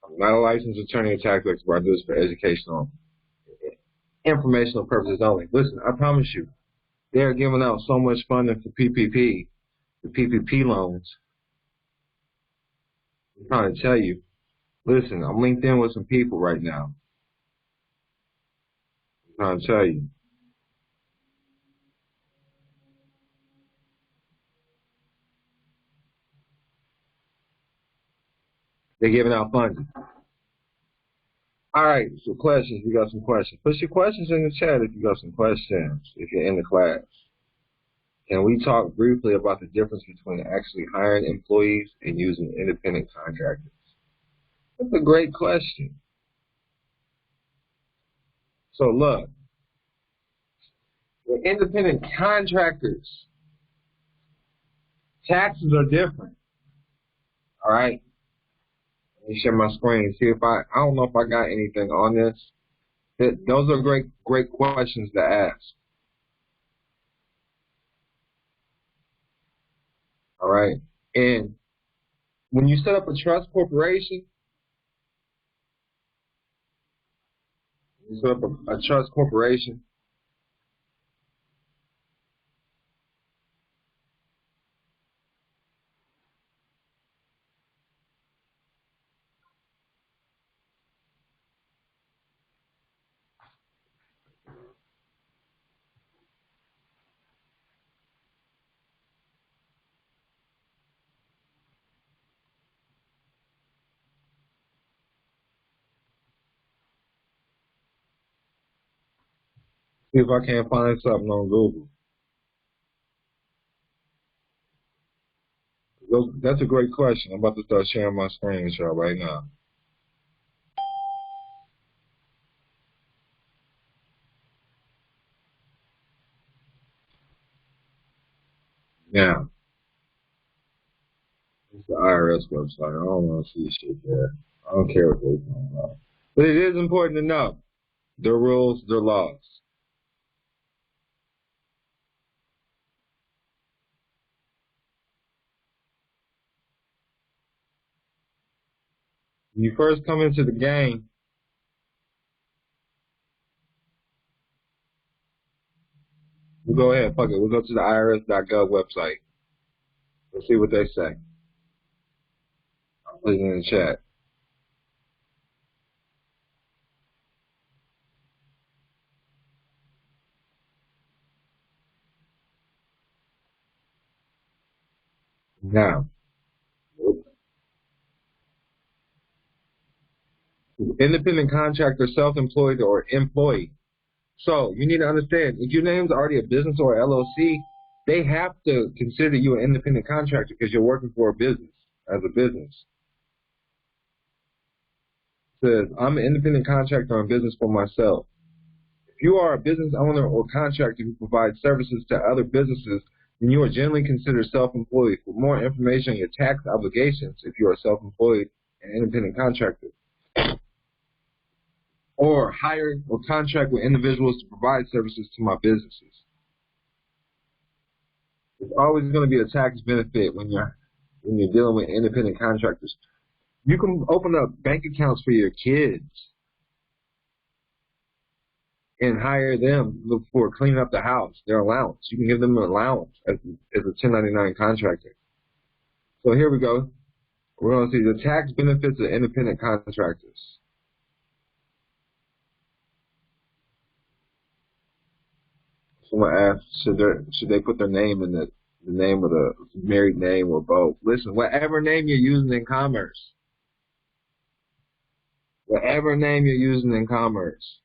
I'm not a licensed attorney or tax expert. I do this for educational, informational purposes only. Listen, I promise you, they're giving out so much funding for PPP, the PPP loans. I'm trying to tell you. Listen, I'm linked in with some people right now. I'm trying to tell you. They're giving out funding. All right, so questions. You got some questions. Put your questions in the chat if you got some questions, if you're in the class. Can we talk briefly about the difference between actually hiring employees and using independent contractors? That's a great question. So look, the independent contractors, taxes are different. All right? Let me share my screen and see if I don't know if I got anything on this. Those are great questions to ask. All right? And when you set up a trust corporation, a trust corporation, see if I can't find something on Google. That's a great question. I'm about to start sharing my screen with y'all right now. Now, it's the IRS website. I don't want to see shit there. I don't care what they're talking about. But it is important to know their rules, their laws. When you first come into the game, we'll go ahead, fuck it. We'll go to the IRS.gov website. Let's see what they say. I'll put it in the chat. Now, independent contractor, self-employed, or employee. So you need to understand, if your name's already a business or LLC, they have to consider you an independent contractor because you're working for a business, as a business. It says, I'm an independent contractor on business for myself. If you are a business owner or contractor who provides services to other businesses, then you are generally considered self-employed. For more information on your tax obligations, if you are self-employed and independent contractor, or hire or contract with individuals to provide services to my businesses. It's always going to be a tax benefit when you're dealing with independent contractors. You can open up bank accounts for your kids and hire them for cleaning up the house, their allowance. You can give them an allowance as a 1099 contractor. So here we go. We're going to see the tax benefits of independent contractors. Someone asked, should they put their name in the name of the married name or both? Listen, whatever name you're using in commerce, whatever name you're using in commerce,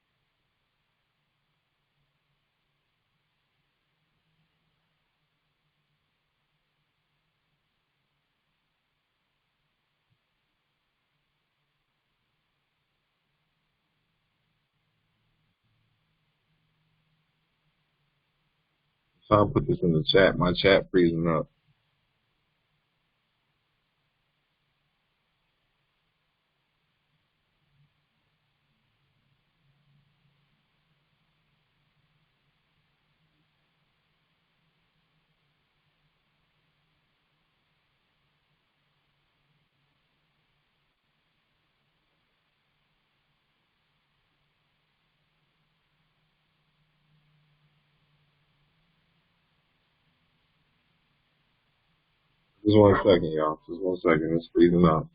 so I'll put this in the chat. My chat freezing up. Just 1 second, y'all. Just 1 second. It's freezing up.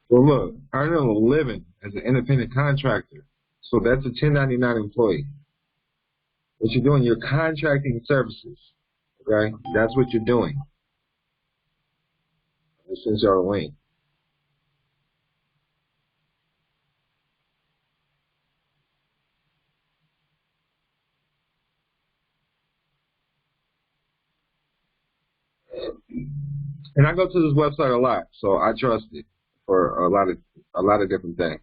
Well, look, earning a living as an independent contractor. So that's a 1099 employee. What you're doing, you're contracting services. Okay? That's what you're doing. I'll send y'all a link. And I go to this website a lot, so I trust it for a lot of different things.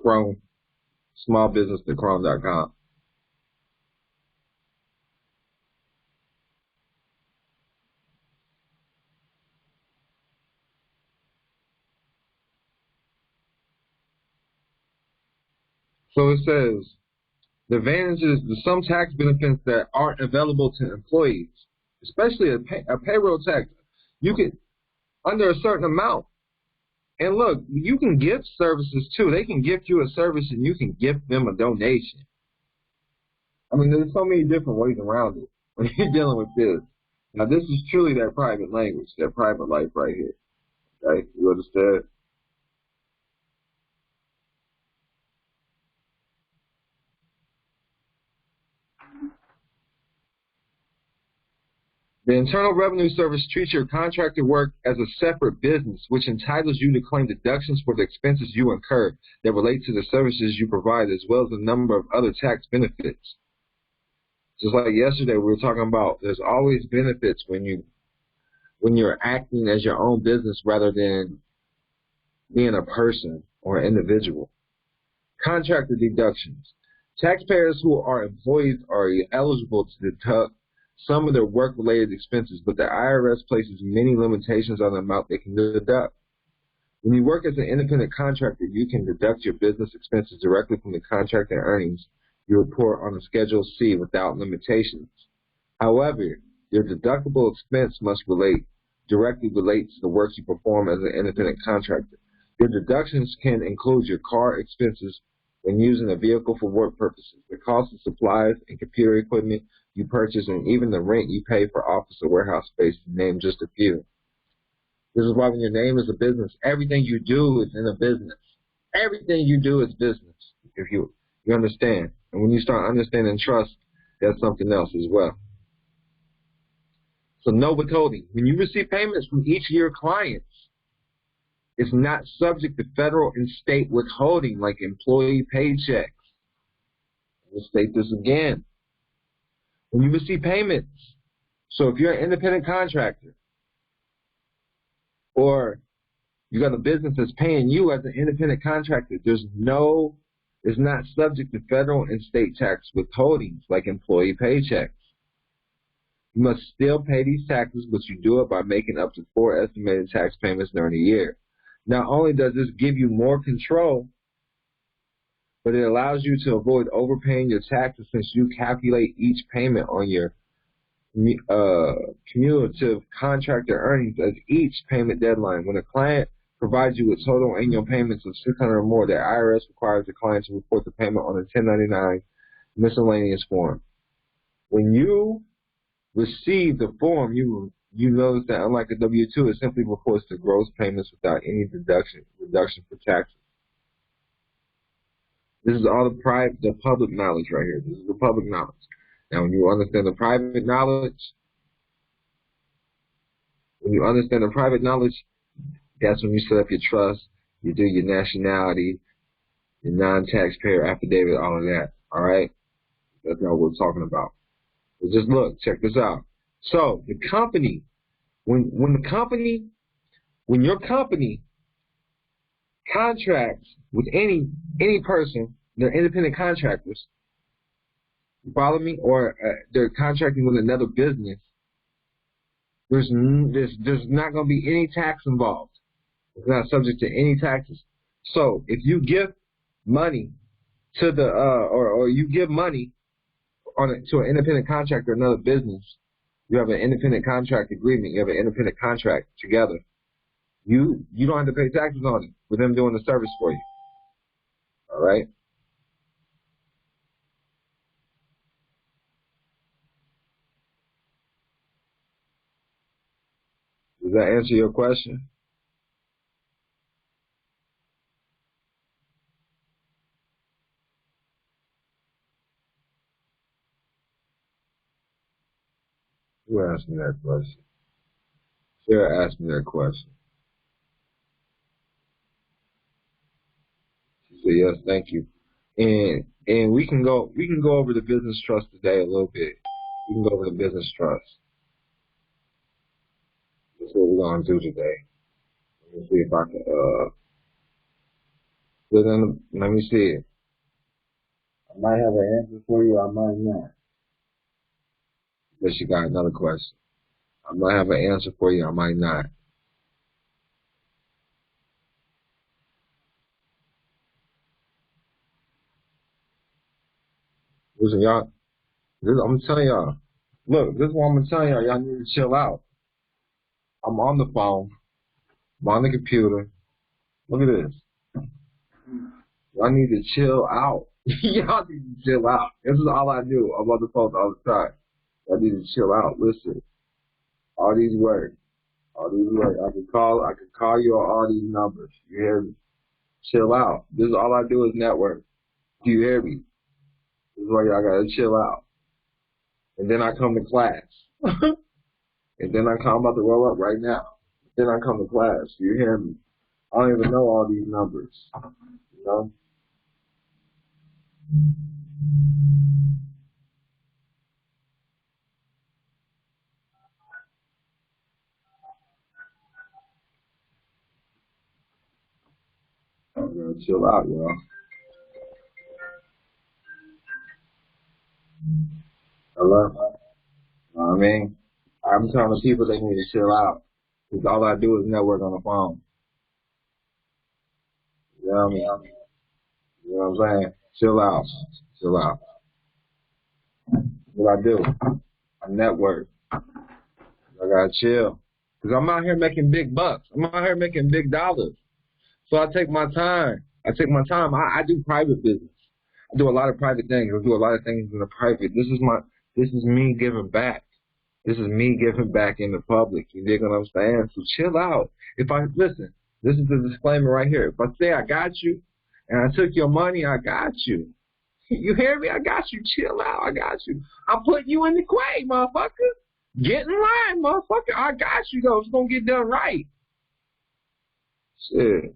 Chrome, smallbusiness.chrome.com. So it says the advantages, some tax benefits that aren't available to employees, especially a payroll tax. You can under a certain amount. And look, you can gift services too. They can gift you a service and you can gift them a donation. I mean, there's so many different ways around it when you're dealing with this. Now, this is truly that private language, that private life right here. Okay? You understand? The Internal Revenue Service treats your contractor work as a separate business, which entitles you to claim deductions for the expenses you incur that relate to the services you provide, as well as a number of other tax benefits. Just like yesterday, we were talking about there's always benefits when you're acting as your own business rather than being a person or an individual. Contractor deductions. Taxpayers who are employees are eligible to deduct some of their work-related expenses, but the IRS places many limitations on the amount they can deduct. When you work as an independent contractor, you can deduct your business expenses directly from the contractor earnings you report on a Schedule C without limitations. However, your deductible expense must directly relate to the work you perform as an independent contractor. Your deductions can include your car expenses when using a vehicle for work purposes, the cost of supplies and computer equipment you purchase, and even the rent you pay for office or warehouse space, to name just a few. This is why when your name is a business, everything you do is in a business. Everything you do is business, if you understand. And when you start understanding trust, that's something else as well. So no withholding. When you receive payments from each of your clients, it's not subject to federal and state withholding like employee paychecks. Let's state this again. When you receive payments, so if you're an independent contractor or you got a business that's paying you as an independent contractor, it's not subject to federal and state tax withholdings like employee paychecks. You must still pay these taxes, but you do it by making up to 4 estimated tax payments during a year. Not only does this give you more control, but it allows you to avoid overpaying your taxes since you calculate each payment on your cumulative contractor earnings as each payment deadline. When a client provides you with total annual payments of $600 or more, the IRS requires the client to report the payment on a 1099 miscellaneous form. When you receive the form, you notice that unlike a W-2, it simply reports the gross payments without any reduction for taxes. This is all the public knowledge right here. This is the public knowledge. Now, when you understand the private knowledge, that's when you set up your trust, you do your nationality, your non-taxpayer affidavit, all of that. All right? That's not what we're talking about. So just look, check this out. So the company, when your company contracts with any person, they're independent contractors, you follow me, or they're contracting with another business, there's not going to be any tax involved. It's not subject to any taxes. So if you give money to the or you give money to an independent contractor or another business, you have an independent contract agreement, you have an independent contract together. You don't have to pay taxes on it for them doing the service for you. All right? Does that answer your question? Who asked me that question? Sarah asked me that question. She said, yes, thank you. And we can go over the business trust today a little bit. We can go over the business trust. That's what we're gonna do today. Let me see if I can let me see it. I might have an answer for you, I might not. But she got another question. I might have an answer for you, I might not. Listen, y'all, I'm telling y'all. Look, this is what I'm gonna tell y'all. Y'all need to chill out. I'm on the phone. I'm on the computer. Look at this. Y'all need to chill out. Y'all need to chill out. This is all I do. I'm on the phone all the time. Y'all need to chill out. Listen. All these words. All these words. I can call you on all these numbers. You hear me? Chill out. This is all I do is network. Do you hear me? This is why y'all gotta chill out. And then I come to class. And then I'm about to roll up right now. Then I come to class. You hear me? I don't even know all these numbers. You know? I'm gonna chill out, y'all. Hello? You know what I mean? I'm telling people they need to chill out. Because all I do is network on the phone. You know what I mean? You know what I'm saying? Chill out. Chill out. What I do? I network. I gotta chill. Because I'm out here making big bucks. I'm out here making big dollars. So I take my time. I do private business. I do a lot of private things. I do a lot of things in the private. This is me giving back. This is me giving back in the public. You dig what I'm saying? So chill out. Listen, this is the disclaimer right here. If I say I got you and I took your money, I got you. You hear me? I got you. Chill out. I got you. I'm putting you in the quay, motherfucker. Get in line, motherfucker. I got you, though. It's going to get done right. Shit.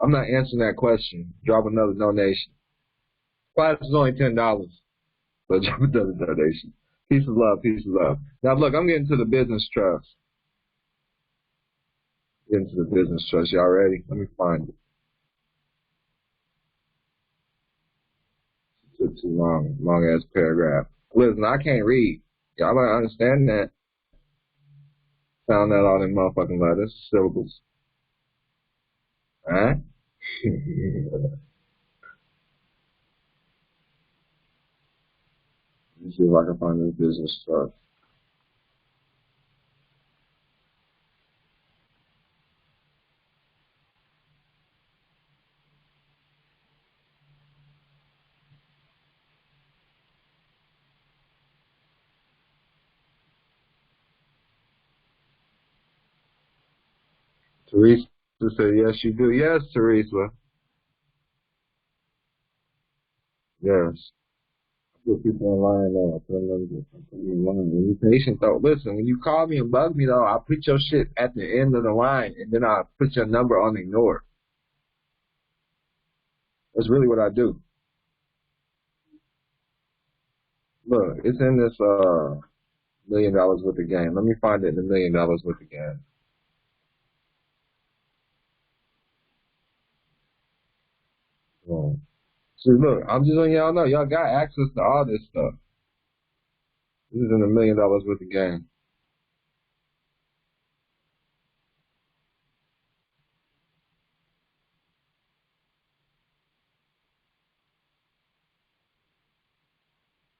I'm not answering that question. Drop another donation. Class is only $10, but drop another donation. Peace of love, peace of love. Now, look, I'm getting to the business trust. Getting to the business trust. Y'all ready? Let me find it. It took too long. Long-ass paragraph. Listen, I can't read. Y'all don't understand that. Found that all in motherfucking letters, syllables. Alright? Let me see if I can find this business trust. Teresa said, yes, you do. Yes, Teresa. Yes. Put people online now. I put them in line. When you're patient, though, listen, when you call me and bug me, though, I put your shit at the end of the line, and then I put your number on ignore. That's really what I do. Look, it's in this $1 million worth of game. Let me find it in the $1 million worth of game. See, look, I'm just letting y'all know, y'all got access to all this stuff. This is in $1 million worth of game.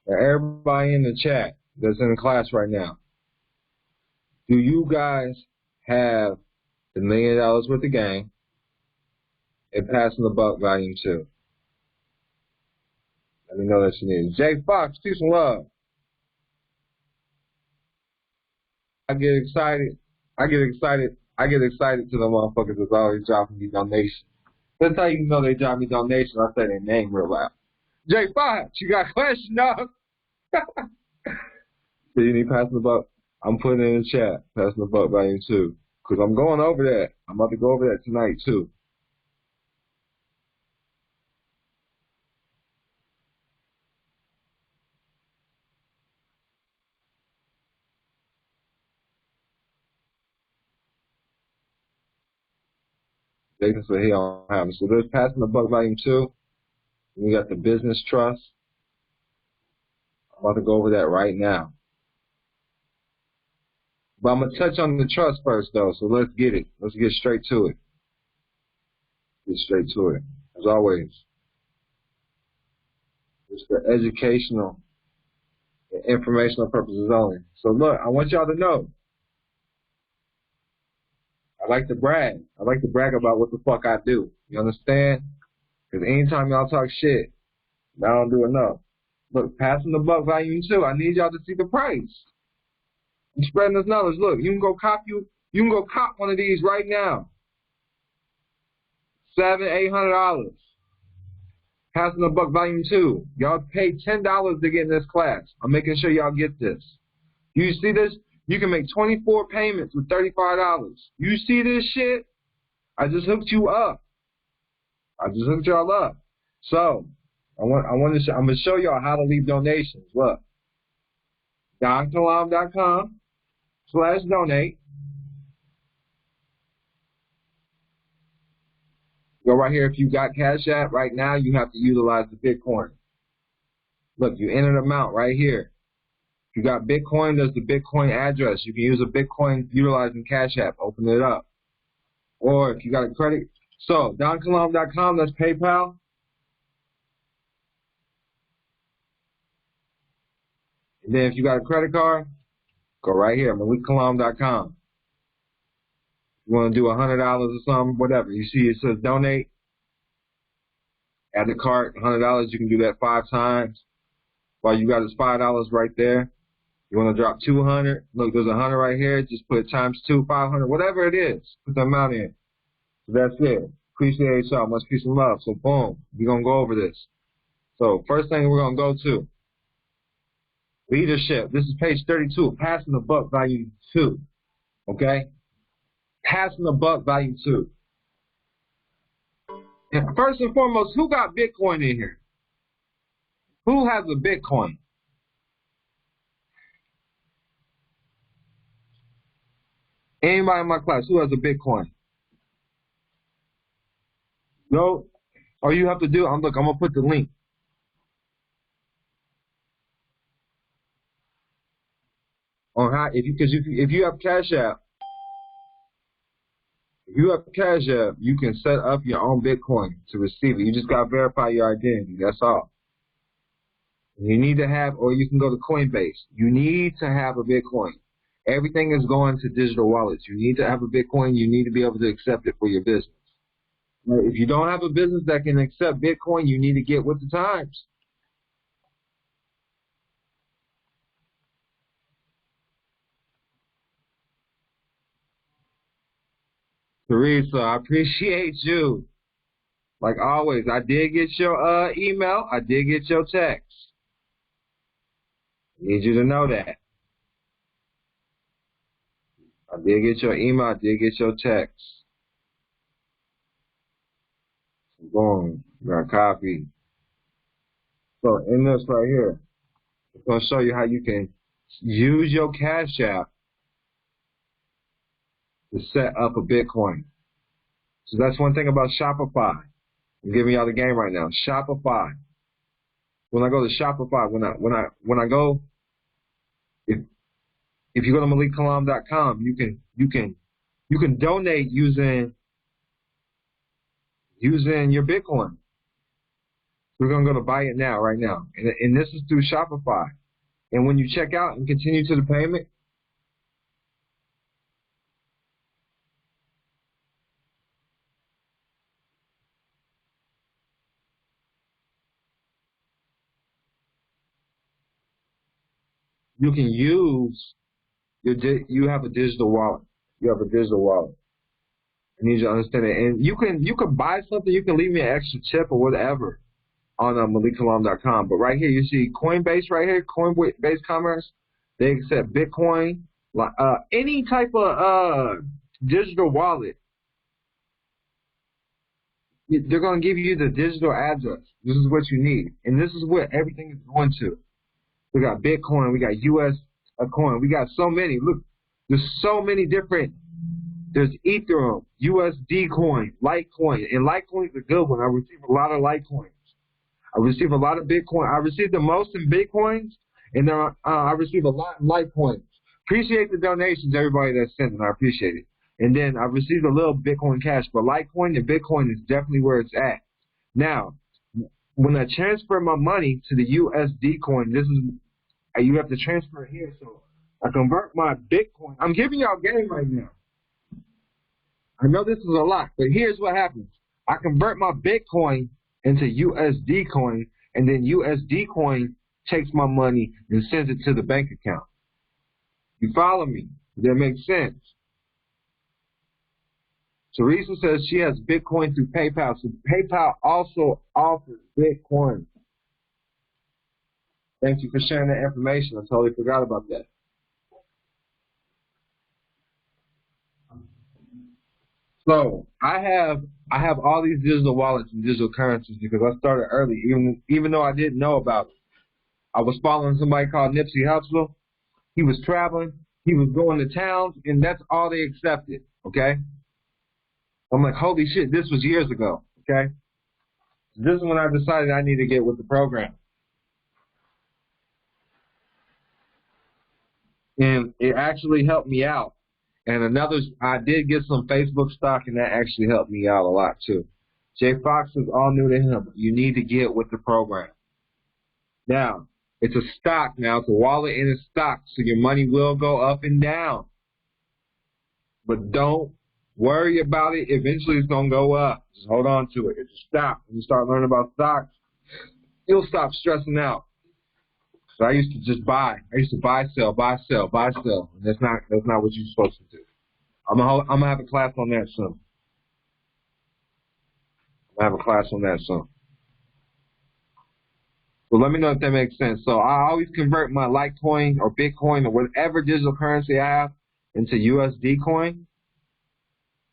Now, everybody in the chat that's in class right now, do you guys have The $1 million worth of game, and Passing the Buck Volume 2. Let me know that you need it. Jay Fox, peace and love. I get excited to the motherfuckers that's always dropping me donations. That's how you know they drop me donations. I say their name real loud. Jay Fox, you got a question, dog? So you need Passing the Buck? I'm putting it in the chat. Passing the Buck Volume 2. Because I'm going over that. I'm about to go over that tonight, too. Jason said he don't have it. So there's Passing the Buck Volume 2. We got the Business Trust. I'm about to go over that right now. But I'm going to touch on the trust first, though, so let's get it. Let's get straight to it. Get straight to it. As always, it's for educational and informational purposes only. So, look, I want y'all to know, I like to brag. I like to brag about what the fuck I do. You understand? Because anytime y'all talk shit, I don't do enough. Look, Passing the Buck Volume 2, I need y'all to see the price. I'm spreading this knowledge. Look, you can go cop one of these right now. $700, $800. Passing the Buck Volume 2. Y'all pay $10 to get in this class. I'm making sure y'all get this. You see this? You can make 24 payments with $35. You see this shit? I just hooked you up. I just hooked y'all up. So I'm gonna show y'all how to leave donations. Look, DonKilam.com/donate. Go right here. If you got Cash App right now, you have to utilize the Bitcoin. Look, you enter the amount right here. If you got Bitcoin, there's the Bitcoin address. You can use a Bitcoin utilizing Cash App. Open it up. Or if you got a credit. So, DonKilam.com, that's PayPal. And then if you got a credit card, go right here, MalikKalam.com. You want to do $100 or something, whatever. You see it says donate. Add the cart, $100. You can do that 5 times. All you got is $5 right there. You want to drop 200. Look, there's 100 right here. Just put times 2, 500, whatever it is. Put the amount in. So that's it. Appreciate y'all. Much peace and love. So boom, we're going to go over this. So first thing we're going to go to, leadership. This is page 32, Passing the Buck, Volume 2. Okay? Passing the Buck, Volume 2. And first and foremost, who got Bitcoin in here? Who has a Bitcoin? Anybody in my class, who has a Bitcoin? No? All you have to do, look, I'm going to put the link. On how, if you have Cash App, you can set up your own Bitcoin to receive it. You just got to verify your identity. That's all. You need to have, or you can go to Coinbase. You need to have a Bitcoin. Everything is going to digital wallets. You need to have a Bitcoin. You need to be able to accept it for your business. If you don't have a business that can accept Bitcoin, you need to get with the times. Teresa, I appreciate you. Like always, I did get your email. I did get your text. I need you to know that. I did get your email. I did get your text. Boom. Got a copy. So in this right here, it's going to show you how you can use your Cash App to set up a Bitcoin. So that's one thing about Shopify. I'm giving y'all the game right now. Shopify. When I go to Shopify, when I go, if you go to MalikKalam.com, you can donate using your Bitcoin. We're gonna go to buy it now, right now, and this is through Shopify. And when you check out and continue to the payment, you can use you have a digital wallet. You have a digital wallet. I need you to understand it. And you can buy something. You can leave me an extra tip or whatever on MalikKalam.com. But right here, you see Coinbase right here, Coinbase Commerce. They accept Bitcoin, any type of digital wallet. They're going to give you the digital address. This is what you need. And this is what everything is going to. We got Bitcoin. We got US coin. We got so many. Look, there's so many different. There's Ethereum, USD coin, Litecoin. And Litecoin is a good one. I receive a lot of Litecoins. I receive a lot of Bitcoin. I receive the most in Bitcoins, and I receive a lot in Litecoins. Appreciate the donations, everybody that's sending. I appreciate it. And then I received a little Bitcoin Cash, but Litecoin and Bitcoin is definitely where it's at. Now, when I transfer my money to the USD coin, this is you have to transfer it here. So I convert my Bitcoin. I'm giving y'all game right now. I know this is a lot, but here's what happens. I convert my Bitcoin into USD coin, and then USD coin takes my money and sends it to the bank account. You follow me? That makes sense. Teresa says she has Bitcoin through PayPal. So PayPal also offers Bitcoin. Thank you for sharing that information. I totally forgot about that. So I have all these digital wallets and digital currencies because I started early, even though I didn't know about it. I was following somebody called Nipsey Hussle. He was traveling. He was going to towns, and that's all they accepted. Okay. I'm like, holy shit, this was years ago, okay? This is when I decided I need to get with the program. And it actually helped me out. And I did get some Facebook stock, and that actually helped me out a lot, too. Jay Fox is all new to him. You need to get with the program. Now, it's a stock now. It's a wallet and a stock, so your money will go up and down. But don't worry about it. Eventually, it's going to go up. Just hold on to it. It's a stock. When you start learning about stocks, you'll stop stressing out. So I used to just buy. I used to buy, sell, buy, sell, buy, sell. And that's not what you're supposed to do. I'm gonna have a class on that soon. So let me know if that makes sense. So I always convert my Litecoin or Bitcoin or whatever digital currency I have into USD coin.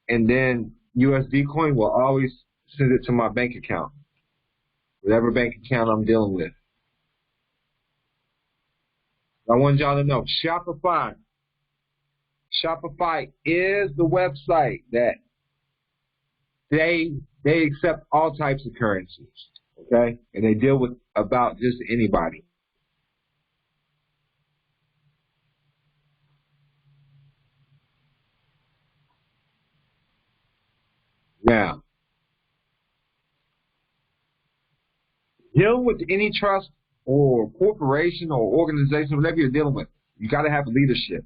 And then USD coin will always send it to my bank account, whatever bank account I'm dealing with. I want y'all to know Shopify is the website that they accept all types of currencies, okay? And they deal with about just anybody. Now, dealing with any trust or corporation or organization, whatever you're dealing with, you got to have leadership.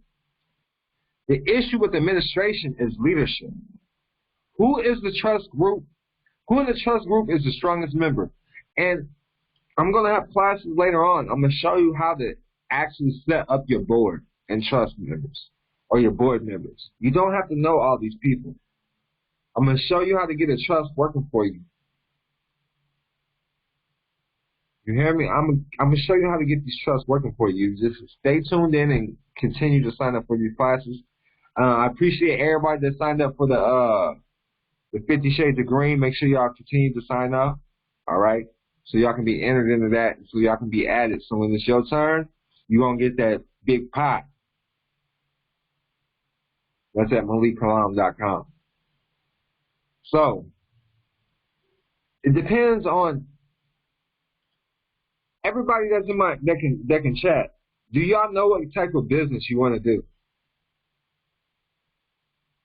The issue with administration is leadership. Who is the trust group? Who in the trust group is the strongest member? And I'm going to have classes later on. I'm going to show you how to actually set up your board and trust members or your board members. You don't have to know all these people. I'm going to show you how to get a trust working for you. You hear me? I'm going to show you how to get these trusts working for you. Just stay tuned in and continue to sign up for these classes. I appreciate everybody that signed up for the 50 Shades of Green. Make sure y'all continue to sign up, all right? So y'all can be entered into that, so y'all can be added. So when it's your turn, you're going to get that big pot. That's at MalikKalam.com. So it depends on everybody that's in that can chat. Do y'all know what type of business you want to do?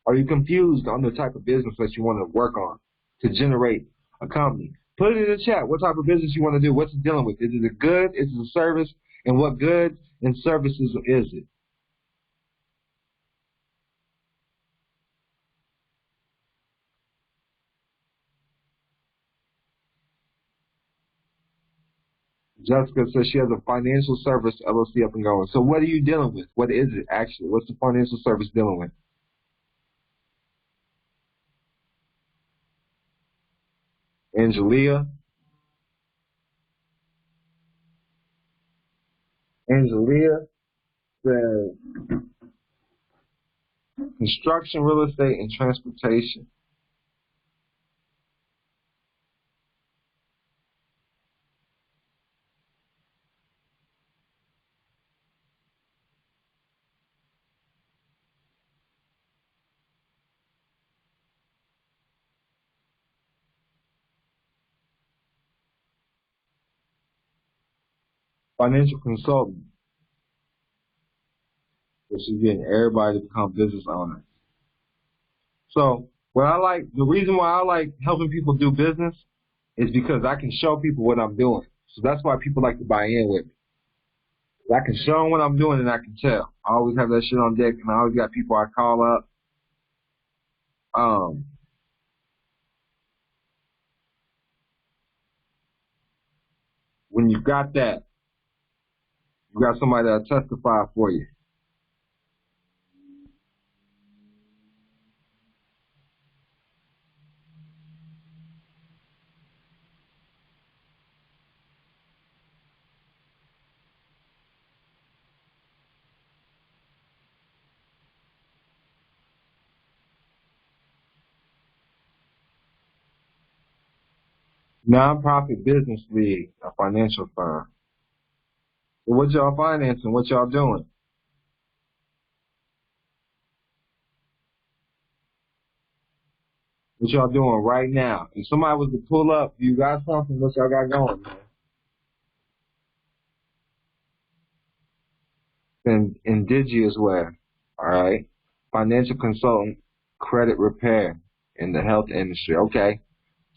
Are you confused on the type of business that you want to work on to generate a company? Put it in the chat. What type of business you want to do? What's it dealing with? Is it a good? Is it a service? And what goods and services is it? Jessica says she has a financial service LLC up and going. So what are you dealing with? What is it actually? What's the financial service dealing with? Angelia says construction, real estate, and transportation. Financial consultant. So she's getting everybody to become business owners. So the reason why I like helping people do business is because I can show people what I'm doing. So that's why people like to buy in with me. I can show them what I'm doing and I can tell. I always have that shit on deck, and I always got people I call up. When you got that, you got somebody that'll testify for you. Nonprofit business league, a financial firm. So what y'all financing? What y'all doing? What y'all doing right now? If somebody was to pull up, you got something, what y'all got going, man? And indigenous wear, all right? Financial consultant, credit repair in the health industry. Okay.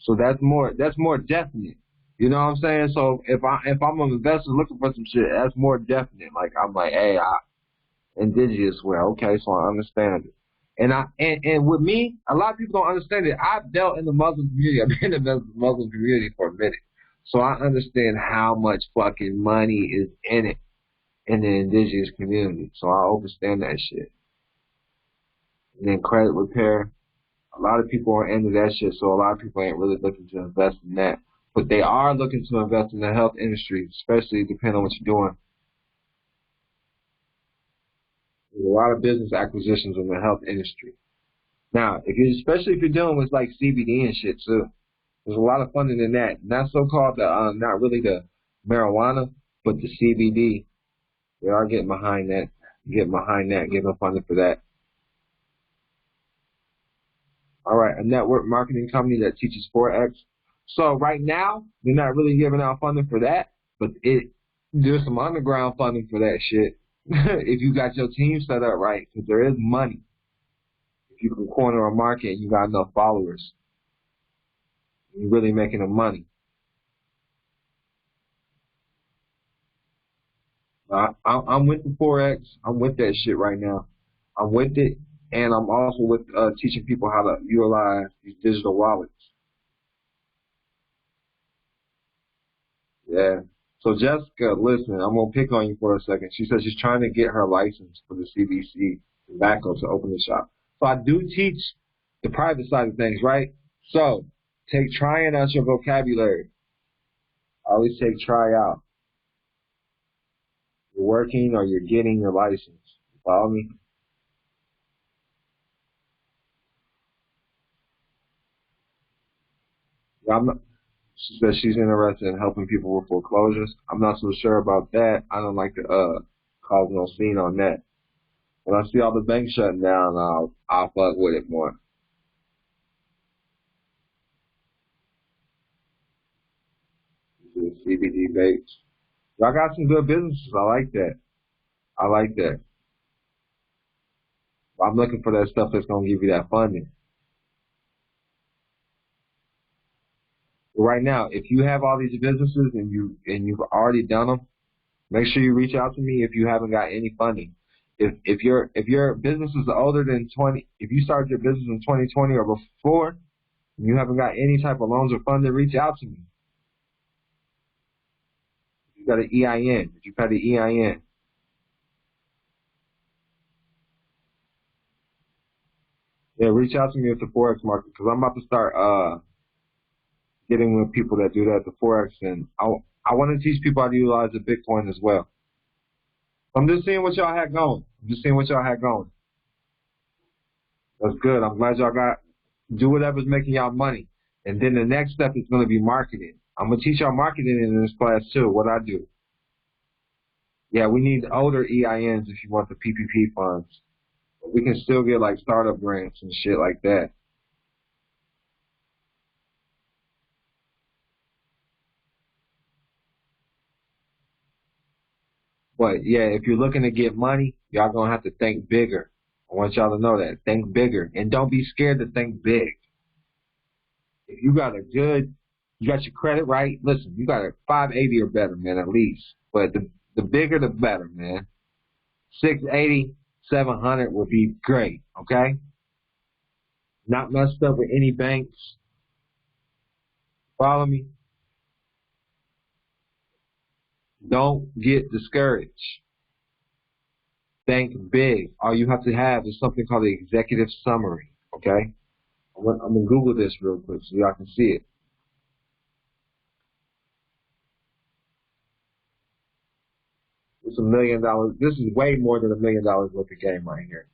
So that's more definite. You know what I'm saying? So if I'm an investor looking for some shit, that's more definite. Like I'm like, hey, indigenous wear. Okay, so I understand it. And with me, a lot of people don't understand it. I've dealt in the Muslim community. I've been in the Muslim community for a minute. So I understand how much fucking money is in it in the indigenous community. So I understand that shit. And then credit repair. A lot of people are into that shit, so a lot of people ain't really looking to invest in that. But they are looking to invest in the health industry, especially depending on what you're doing. There's a lot of business acquisitions in the health industry. Now, especially if you're dealing with like CBD and shit too, there's a lot of funding in that. Not so-called not really the marijuana, but the CBD. They are getting behind that, giving funding for that. All right, a network marketing company that teaches Forex. So right now, they're not really giving out funding for that, but there's some underground funding for that shit. If you got your team set up right, because there is money. If you can corner a market and you got enough followers, you're really making the money. I'm with the Forex. I'm with that shit right now. I'm with it, and I'm also with teaching people how to utilize these digital wallets. Yeah. So Jessica, listen, I'm gonna pick on you for a second. She says she's trying to get her license for the CBC tobacco to open the shop. So I do teach the private side of things, right? So take trying out your vocabulary. I always take try out. You're working or you're getting your license. You follow me? She says she's interested in helping people with foreclosures. I'm not so sure about that. I don't like to cause no scene on that. When I see all the banks shutting down, I'll fuck with it more. CBD vapes. Y'all got some good businesses. I like that. I like that. I'm looking for that stuff that's gonna give you that funding. But right now, if you have all these businesses and you've already done them, make sure you reach out to me if you haven't got any funding. If your business is older than 20, if you started your business in 2020 or before, and you haven't got any type of loans or funding, reach out to me. If you got an EIN. Did you pay the EIN? Yeah, reach out to me at the Forex market because I'm about to start getting with people that do that at the Forex, and I want to teach people how to utilize the Bitcoin as well. I'm just seeing what y'all had going. That's good. I'm glad y'all do whatever's making y'all money. And then the next step is going to be marketing. I'm going to teach y'all marketing in this class too, what I do. Yeah, we need older EINs if you want the PPP funds. But we can still get like startup grants and shit like that. But yeah, if you're looking to get money, y'all going to have to think bigger. I want y'all to know that. Think bigger. And don't be scared to think big. If you got you got your credit right, listen, you got a 580 or better, man, at least. But the bigger, the better, man. 680, 700 would be great, okay? Not messed up with any banks. Follow me? Don't get discouraged. Think big. All you have to have is something called the executive summary, okay? I'm going to Google this real quick so y'all can see it. It's $1 million. This is way more than $1 million worth of game right here.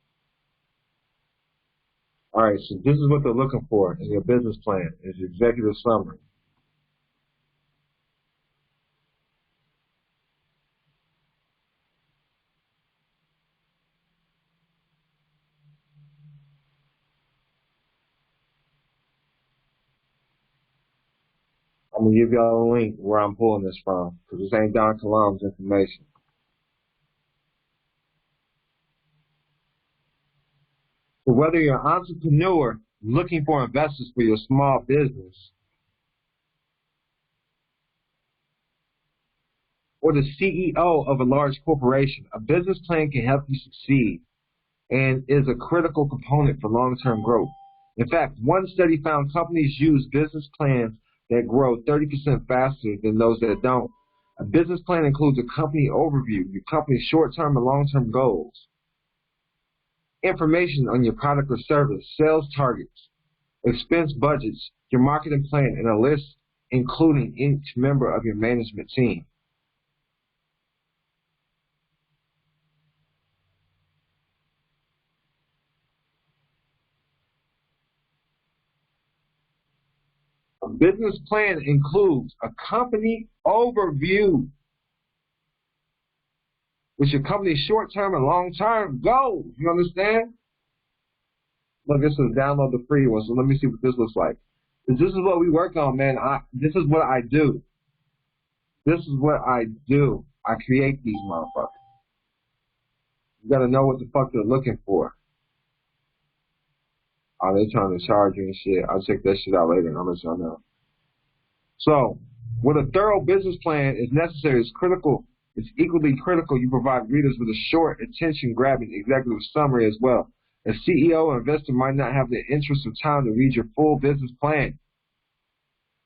All right, so this is what they're looking for in your business plan, is your executive summary. I'm going to give y'all a link where I'm pulling this from, because this ain't Don Kilam's information. So whether you're an entrepreneur looking for investors for your small business, or the CEO of a large corporation, a business plan can help you succeed and is a critical component for long-term growth. In fact, one study found companies use business plans that grow 30% faster than those that don't. A business plan includes a company overview, your company's short-term and long-term goals, information on your product or service, sales targets, expense budgets, your marketing plan, and a list including each member of your management team. A business plan includes a company overview with your company's short-term and long-term goals. You understand? Look, this is download the free one, so let me see what this looks like. This is what we work on, man. This is what I do. This is what I do. I create these motherfuckers. You gotta know what the fuck they're looking for. Oh, they trying to charge you and shit. I'll check that shit out later and I'll let y'all know. So, what a thorough business plan is necessary is critical. It's equally critical you provide readers with a short, attention-grabbing executive summary as well. A CEO or investor might not have the interest or time to read your full business plan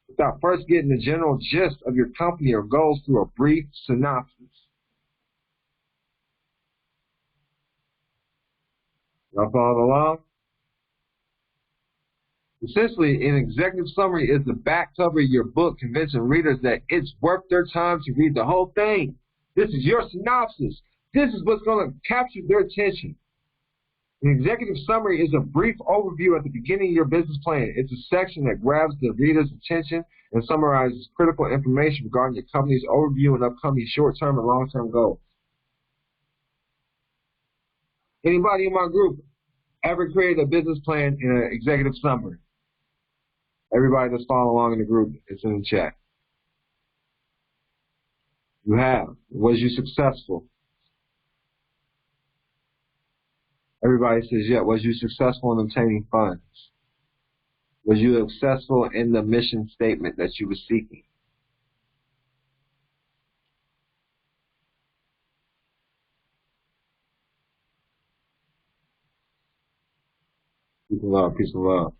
without first getting the general gist of your company or goals through a brief synopsis. Y'all following along? Essentially, an executive summary is the back cover of your book, convincing readers that it's worth their time to read the whole thing. This is your synopsis. This is what's going to capture their attention. An executive summary is a brief overview at the beginning of your business plan. It's a section that grabs the reader's attention and summarizes critical information regarding your company's overview and upcoming short-term and long-term goals. Anybody in my group ever created a business plan in an executive summary? Everybody that's following along in the group, it's in the chat. You have. Was you successful? Everybody says, yeah. Was you successful in obtaining funds? Was you successful in the mission statement that you were seeking? Peace and love, peace and love.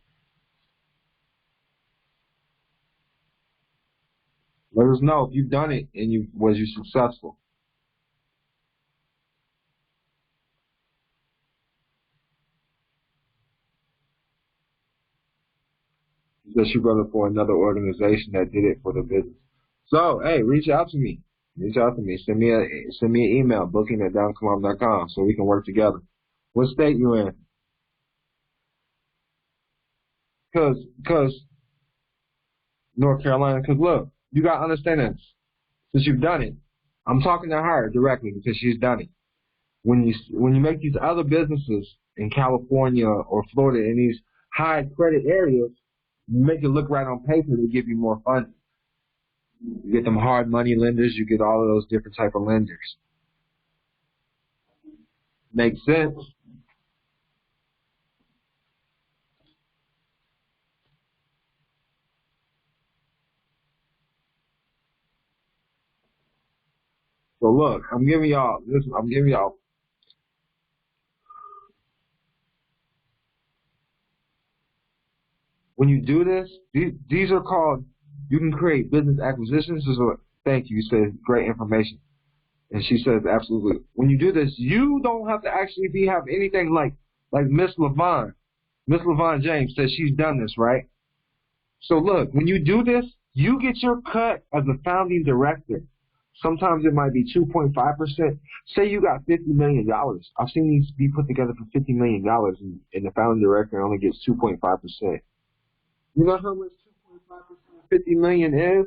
Let us know if you've done it and was you successful. Just you brother for another organization that did it for the business. So, hey, reach out to me. Reach out to me. Send me an email, booking@downkilam.com, so we can work together. What state you in? Cause North Carolina. Cause look, you gotta understand this. Since you've done it, I'm talking to her directly because she's done it. When you make these other businesses in California or Florida in these high credit areas, you make it look right on paper, they give you more funding. You get them hard money lenders, you get all of those different type of lenders. Makes sense? So look, I'm giving y'all when you do this, these are called, you can create business acquisitions. Thank you, you said great information. And she says absolutely. When you do this, you don't have to actually have anything like Miss LaVon. Miss LaVon James says she's done this, right? So look, when you do this, you get your cut as a founding director. Sometimes it might be 2.5%. Say you got $50 million. I've seen these be put together for $50 million, and the founding director only gets 2.5%. You know how much 2.5% of $50 million is?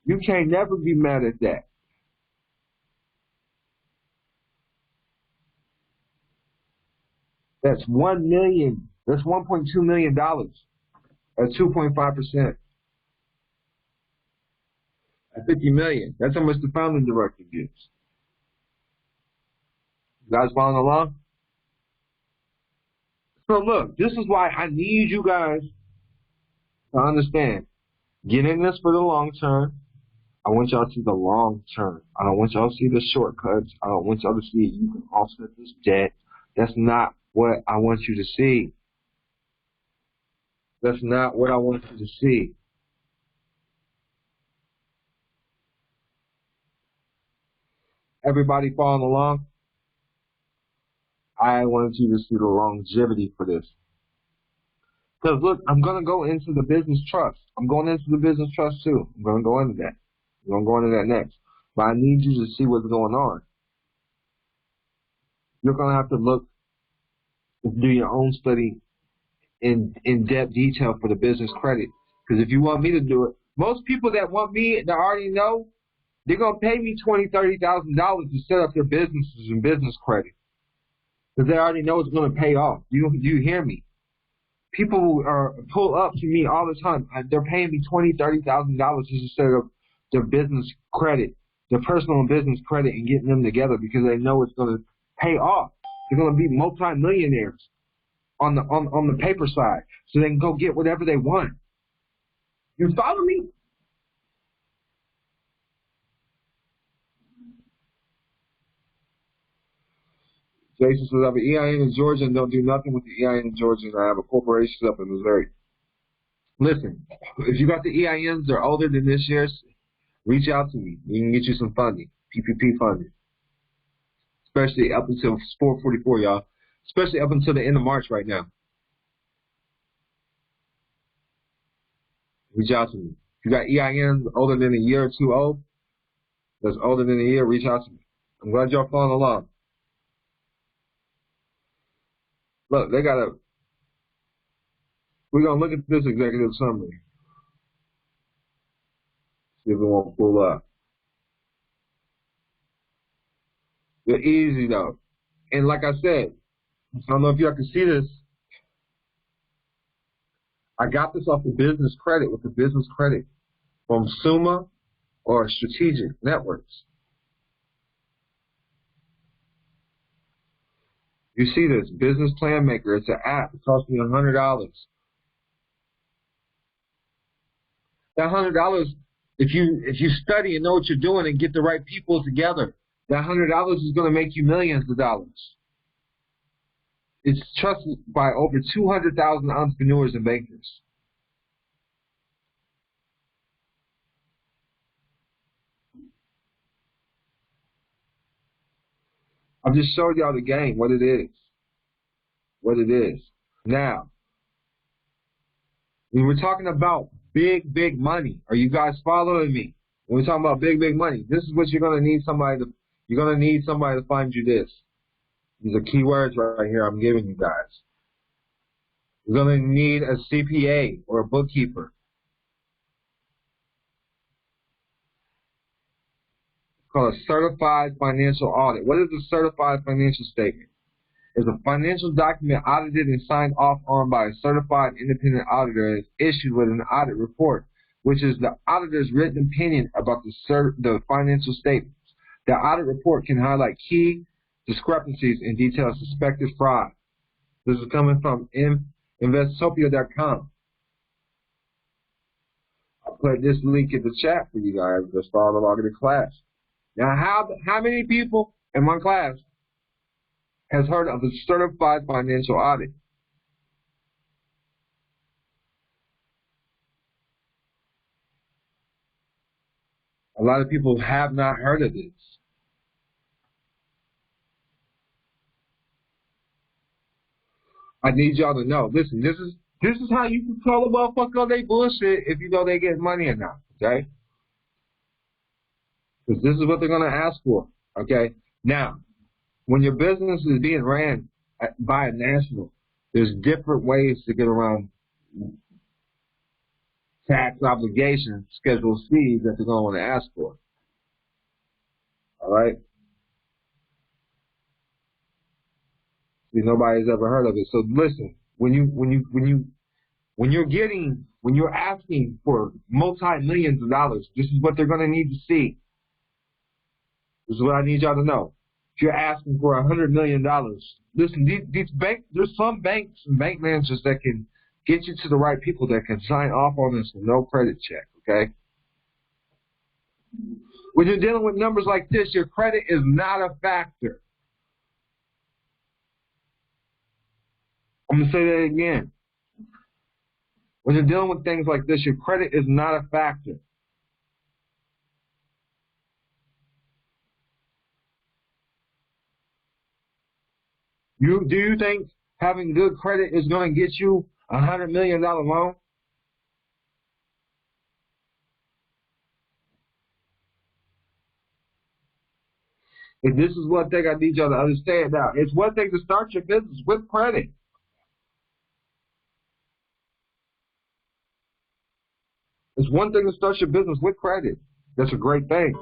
You can't never be mad at that. That's $1 million. That's $1.2 million at 2.5%. At $50 million. That's how much the founding director gets. You guys following along? So look, this is why I need you guys to understand. Get in this for the long term. I want y'all to see the long term. I don't want y'all to see the shortcuts. I don't want y'all to see you can offset this debt. That's not what I want you to see. That's not what I want you to see. Everybody following along? I wanted you to see the longevity for this. Because look, I'm going to go into the business trust. I'm going into the business trust too. I'm going to go into that. I'm going to go into that next. But I need you to see what's going on. You're going to have to do your own study in depth detail for the business credit. Because if you want me to do it, most people that want me that already know, they're going to pay me $20,000, $30,000 to set up their businesses in business credit. Because they already know it's going to pay off. You hear me? People pull up to me all the time. They're paying me $20,000, $30,000 just to set up their business credit, their personal and business credit, and getting them together because they know it's going to pay off. They're going to be multi-millionaires on the paper side, so they can go get whatever they want. You follow me? Jason says, I have an EIN in Georgia and don't do nothing with the EIN in Georgia, and I have a corporation up in Missouri. Listen, if you got the EINs, they're older than this year's, reach out to me. We can get you some funding, PPP funding. Especially up until 444, y'all. Especially up until the end of March right now. Reach out to me. If you got EINs older than a year or two old, that's older than a year, reach out to me. I'm glad y'all following along. Look, we're going to look at this executive summary. See if it won't pull up. They're easy, though. And like I said, I don't know if y'all can see this. I got this off the business credit with the business credit from Summa or Strategic Networks. You see this, Business Plan Maker. It's an app. It cost me $100. That $100, if you study and know what you're doing and get the right people together, that $100 is going to make you millions of dollars. It's trusted by over 200,000 entrepreneurs and bankers. I'm just showing y'all the game, what it is. What it is. Now, when we're talking about big, big money, are you guys following me? When we're talking about big, big money, this is what you're gonna need somebody to find you this. These are keywords right here I'm giving you guys. You're gonna need a CPA or a bookkeeper. It's called a certified financial audit. What is a certified financial statement? It's a financial document audited and signed off on by a certified independent auditor and is issued with an audit report, which is the auditor's written opinion about the financial statements. The audit report can highlight key discrepancies and detail suspected fraud. This is coming from Investopia.com. I'll put this link in the chat for you guys. Let's follow along in the class. Now, how many people in one class has heard of a certified financial audit? A lot of people have not heard of this. I need y'all to know. Listen, this is how you can call a motherfucker on they bullshit if you know they get money or not, okay? Because this is what they're gonna ask for, okay? Now, when your business is being ran by a national, there's different ways to get around tax obligations, Schedule C that they're gonna want to ask for. All right. See, nobody's ever heard of it. So listen, when you're asking for multi-millions of dollars, this is what they're gonna need to see. This is what I need y'all to know. If you're asking for $100 million, listen, these there's some banks and bank managers that can get you to the right people that can sign off on this with no credit check, okay? When you're dealing with numbers like this, your credit is not a factor. I'm going to say that again. When you're dealing with things like this, your credit is not a factor. Do you think having good credit is going to get you a $100 million loan? If this is one thing I need y'all to understand now, it's one thing to start your business with credit. It's one thing to start your business with credit. That's a great thing.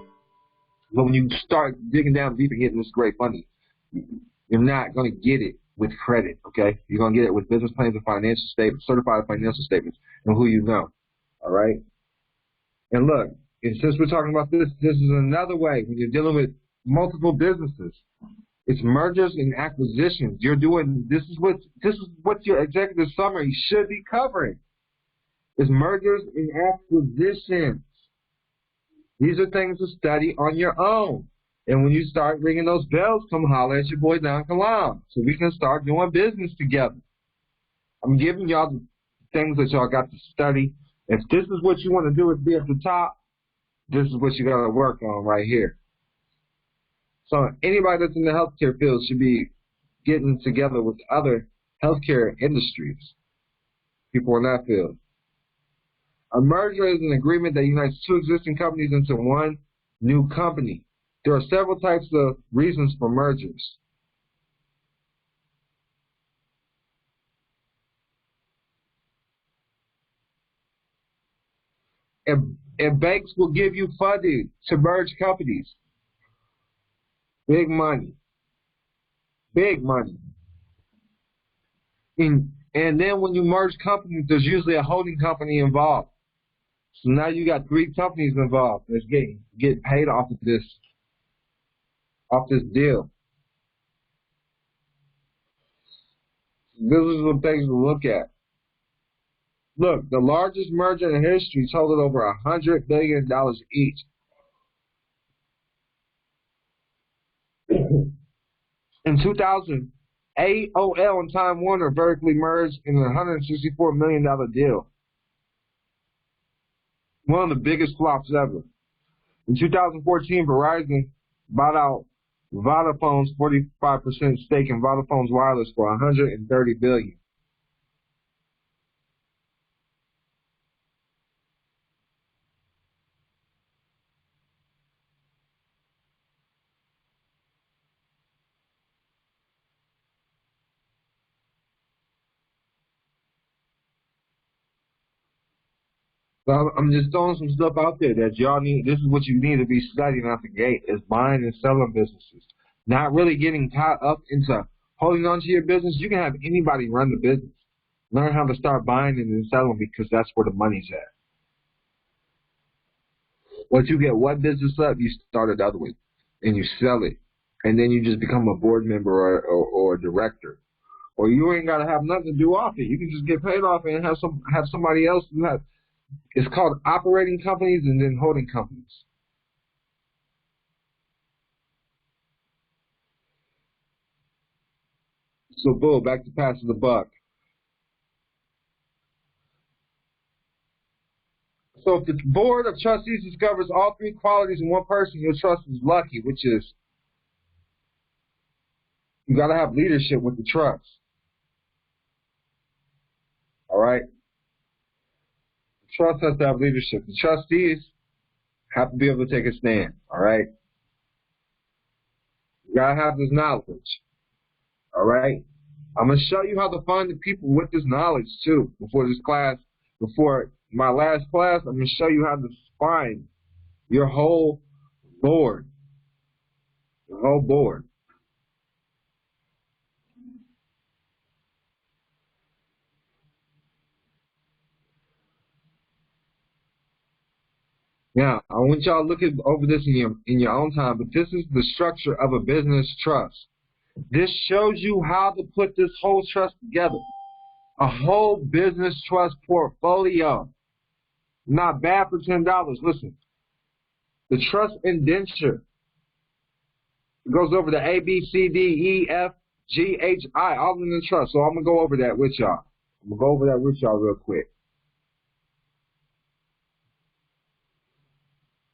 But when you start digging down deep and getting this great funding, you're not going to get it with credit, okay? You're going to get it with business plans and financial statements, certified financial statements, and who you know, all right? And look, and since we're talking about this, this is another way when you're dealing with multiple businesses. It's mergers and acquisitions. You're doing, this is what your executive summary should be covering. It's mergers and acquisitions. These are things to study on your own. And when you start ringing those bells, come holler at your boy down Kilam so we can start doing business together. I'm giving y'all the things that y'all got to study. If this is what you want to do is be at the top, this is what you got to work on right here. So anybody that's in the healthcare field should be getting together with other healthcare industries, people in that field. A merger is an agreement that unites two existing companies into one new company. There are several types of reasons for mergers. And banks will give you funding to merge companies. Big money. Big money. And then when you merge companies, there's usually a holding company involved. So now you got 3 companies involved that's getting paid off of this deal. This is some things to look at. Look, the largest merger in history totaled over $100 billion each. In 2000, AOL and Time Warner vertically merged in a $164 million deal. One of the biggest flops ever. In 2014, Verizon bought out Vodafone's 45% stake in Vodafone's wireless for $130 billion. So I'm just throwing some stuff out there that y'all need. This is what you need to be studying out the gate: is buying and selling businesses. Not really getting caught up into holding on to your business. You can have anybody run the business. Learn how to start buying and then selling, because that's where the money's at. Once you get one business up, you start another one, and you sell it, and then you just become a board member or a director. Or you ain't got to have nothing to do off it. You can just get paid off it and have somebody else do that. It's called operating companies and then holding companies. So, boom, back to passing the buck. So if the board of trustees discovers all three qualities in one person, your trust is lucky, which is you got to have leadership with the trust. All right? The trust has to have leadership. The trustees have to be able to take a stand. All right? You got to have this knowledge. All right? I'm going to show you how to find the people with this knowledge, too, before my last class. I'm going to show you how to find your whole board. Your whole board. Now, I want y'all to look over this in your own time, but this is the structure of a business trust. This shows you how to put this whole trust together. A whole business trust portfolio. Not bad for $10. Listen, the trust indenture goes over the A, B, C, D, E, F, G, H, I, all in the trust. So I'm going to go over that with y'all. I'm going to go over that with y'all real quick.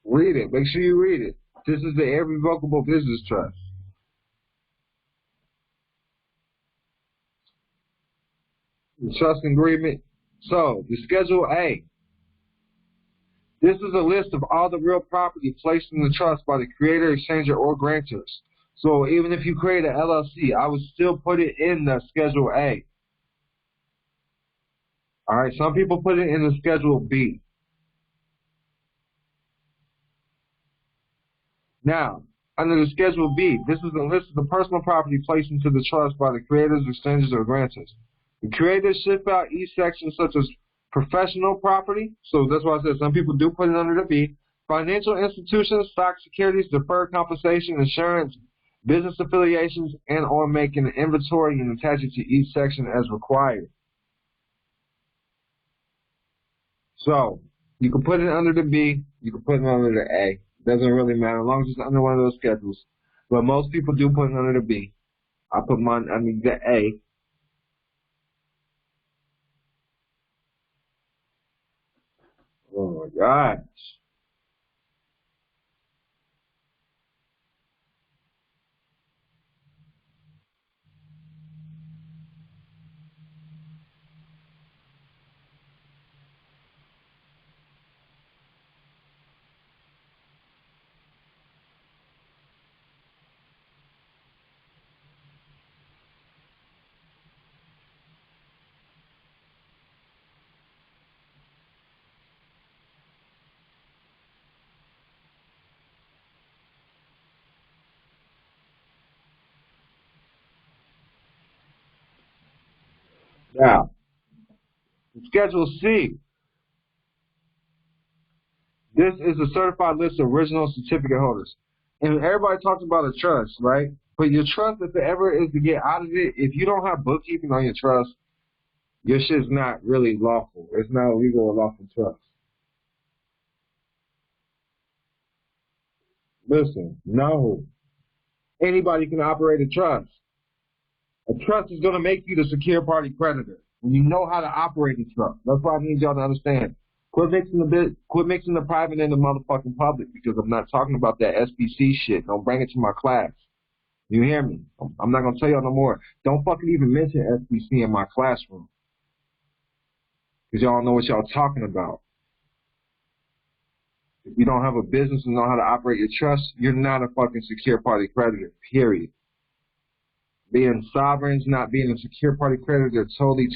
Read it. Make sure you read it. This is the Irrevocable Business Trust. The trust agreement. So, the Schedule A. This is a list of all the real property placed in the trust by the creator, exchanger, or grantors. So, even if you create an LLC, I would still put it in the Schedule A. All right, some people put it in the Schedule B. Now, under the Schedule B, this is a list of the personal property placed into the trust by the creators, exchangers, or grantors. The creators shift out each section, such as professional property. So that's why I said some people do put it under the B. Financial institutions, stock securities, deferred compensation, insurance, business affiliations, and or make an inventory and attach it to each section as required. So you can put it under the B, you can put it under the A. Doesn't really matter as long as it's under one of those schedules. But most people do put it under the B. I put mine under the A. Oh my gosh. Now, Schedule C. This is a certified list of original certificate holders. And everybody talks about a trust, right? But your trust, if it ever is to get out of it, if you don't have bookkeeping on your trust, your shit's not really lawful. It's not a legal or lawful trust. Listen, no. Anybody can operate a trust. A trust is going to make you the secure party creditor when you know how to operate a trust. That's why I need y'all to understand. Quit mixing the private and the motherfucking public, because I'm not talking about that SBC shit. Don't bring it to my class. You hear me? I'm not going to tell y'all no more. Don't fucking even mention SBC in my classroom. Because y'all know what y'all talking about. If you don't have a business and know how to operate your trust, you're not a fucking secure party creditor, period. Being sovereigns, not being a secure party creditor, they're totally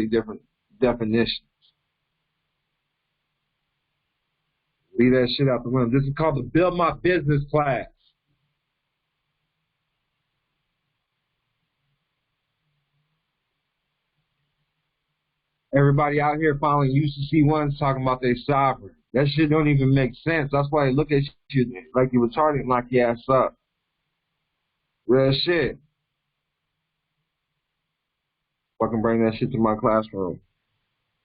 different definitions. Leave that shit out the window. This is called the Build My Business class. Everybody out here following UCC1s talking about they sovereign. That shit don't even make sense. That's why they look at you like you're retarded and lock your ass up. Real shit. Fucking bring that shit to my classroom.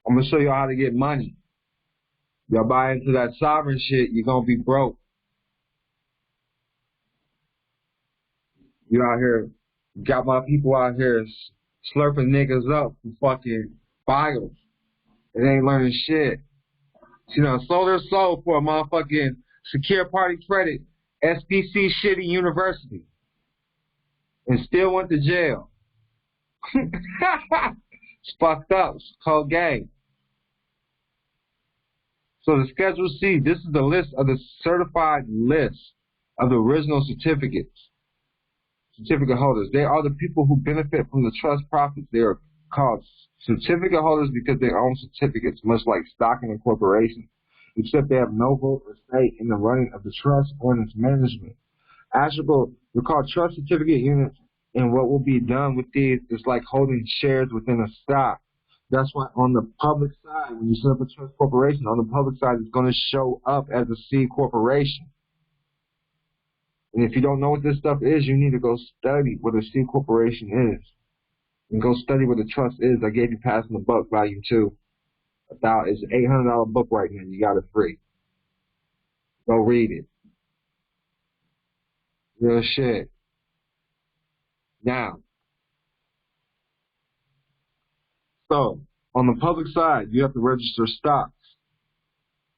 I'm going to show you how to get money. Y'all buy into that sovereign shit, you're going to be broke. You out here, got my people out here slurping niggas up for fucking bios. They ain't learning shit. You know, sold their soul for a motherfucking secure party credit, SPC shitty university. And still went to jail. It's fucked up. It's a cold game. So the Schedule C, this is the list of the certified list of the original certificate holders. They are the people who benefit from the trust profits. They are called certificate holders because they own certificates, much like stock in a corporation, except they have no vote or say in the running of the trust or in its management. Ashable, they're called trust certificate units, and what will be done with these is like holding shares within a stock. That's why on the public side, when you set up a trust corporation, on the public side, it's going to show up as a C corporation. And if you don't know what this stuff is, you need to go study what a C corporation is. And go study what a trust is. I gave you Passing the Buck, Volume 2. It's an $800 book right now. You got it free. Go read it. Real shit. Now, so on the public side, you have to register stocks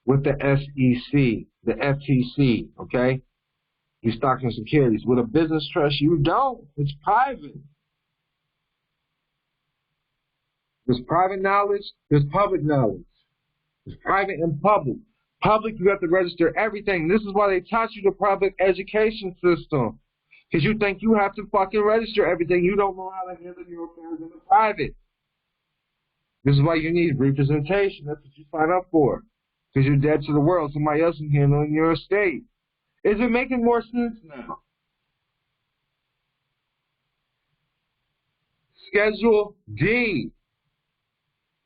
with the SEC, the FTC, okay? Your stocks and securities. With a business trust, you don't. It's private. There's private knowledge, there's public knowledge. There's private and public. Public, you have to register everything. This is why they taught you the public education system. Because you think you have to fucking register everything. You don't know how to handle your affairs in the private. This is why you need representation. That's what you sign up for. Because you're dead to the world. Somebody else is handling your estate. Is it making more sense now? Schedule D.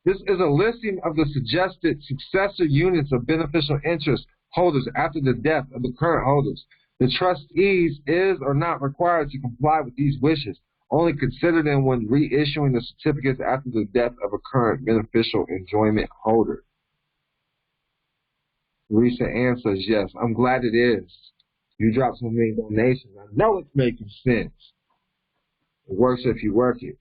This is a listing of the suggested successor units of beneficial interest holders after the death of the current holders. The trustees is or not required to comply with these wishes. Only consider them when reissuing the certificates after the death of a current beneficial enjoyment holder. Teresa Ann says, yes, I'm glad it is. You dropped so many donations. I know it's making sense. It works if you work it.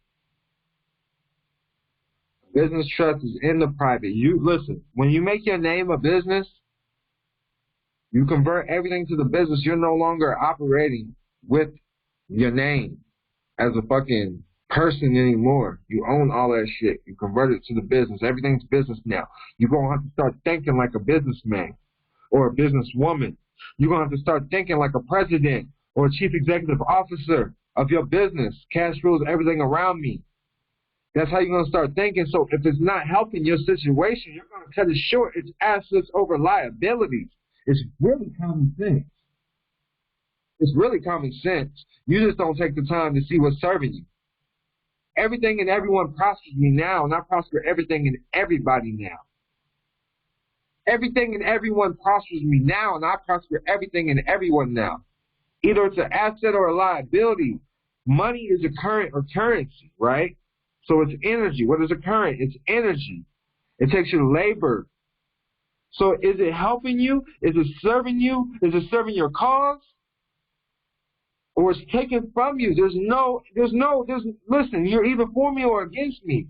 Business trust is in the private. You listen, when you make your name a business, you convert everything to the business. You're no longer operating with your name as a fucking person anymore. You own all that shit. You convert it to the business. Everything's business now. You're going to have to start thinking like a businessman or a businesswoman. You're going to have to start thinking like a president or a chief executive officer of your business. Cash rules everything around me. That's how you're going to start thinking. So if it's not helping your situation, you're going to cut it short. It's assets over liabilities. It's really common sense. It's really common sense. You just don't take the time to see what's serving you. Everything and everyone prospers me now, and I prosper everything and everybody now. Everything and everyone prospers me now, and I prosper everything and everyone now. Either it's an asset or a liability. Money is a current or currency, right? So it's energy. What is a current? It's energy. It takes your labor. So is it helping you? Is it serving you? Is it serving your cause? Or it's taken from you? Listen, you're either for me or against me.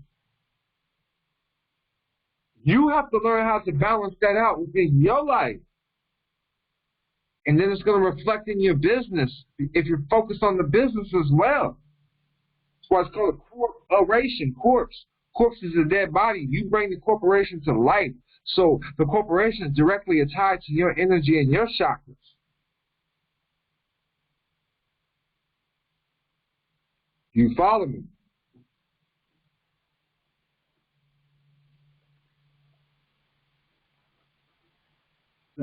You have to learn how to balance that out within your life. And then it's going to reflect in your business if you're focused on the business as well. That's why it's called a corporation. Corpse is a dead body. You bring the corporation to life. So the corporation is directly tied to your energy and your chakras. You follow me?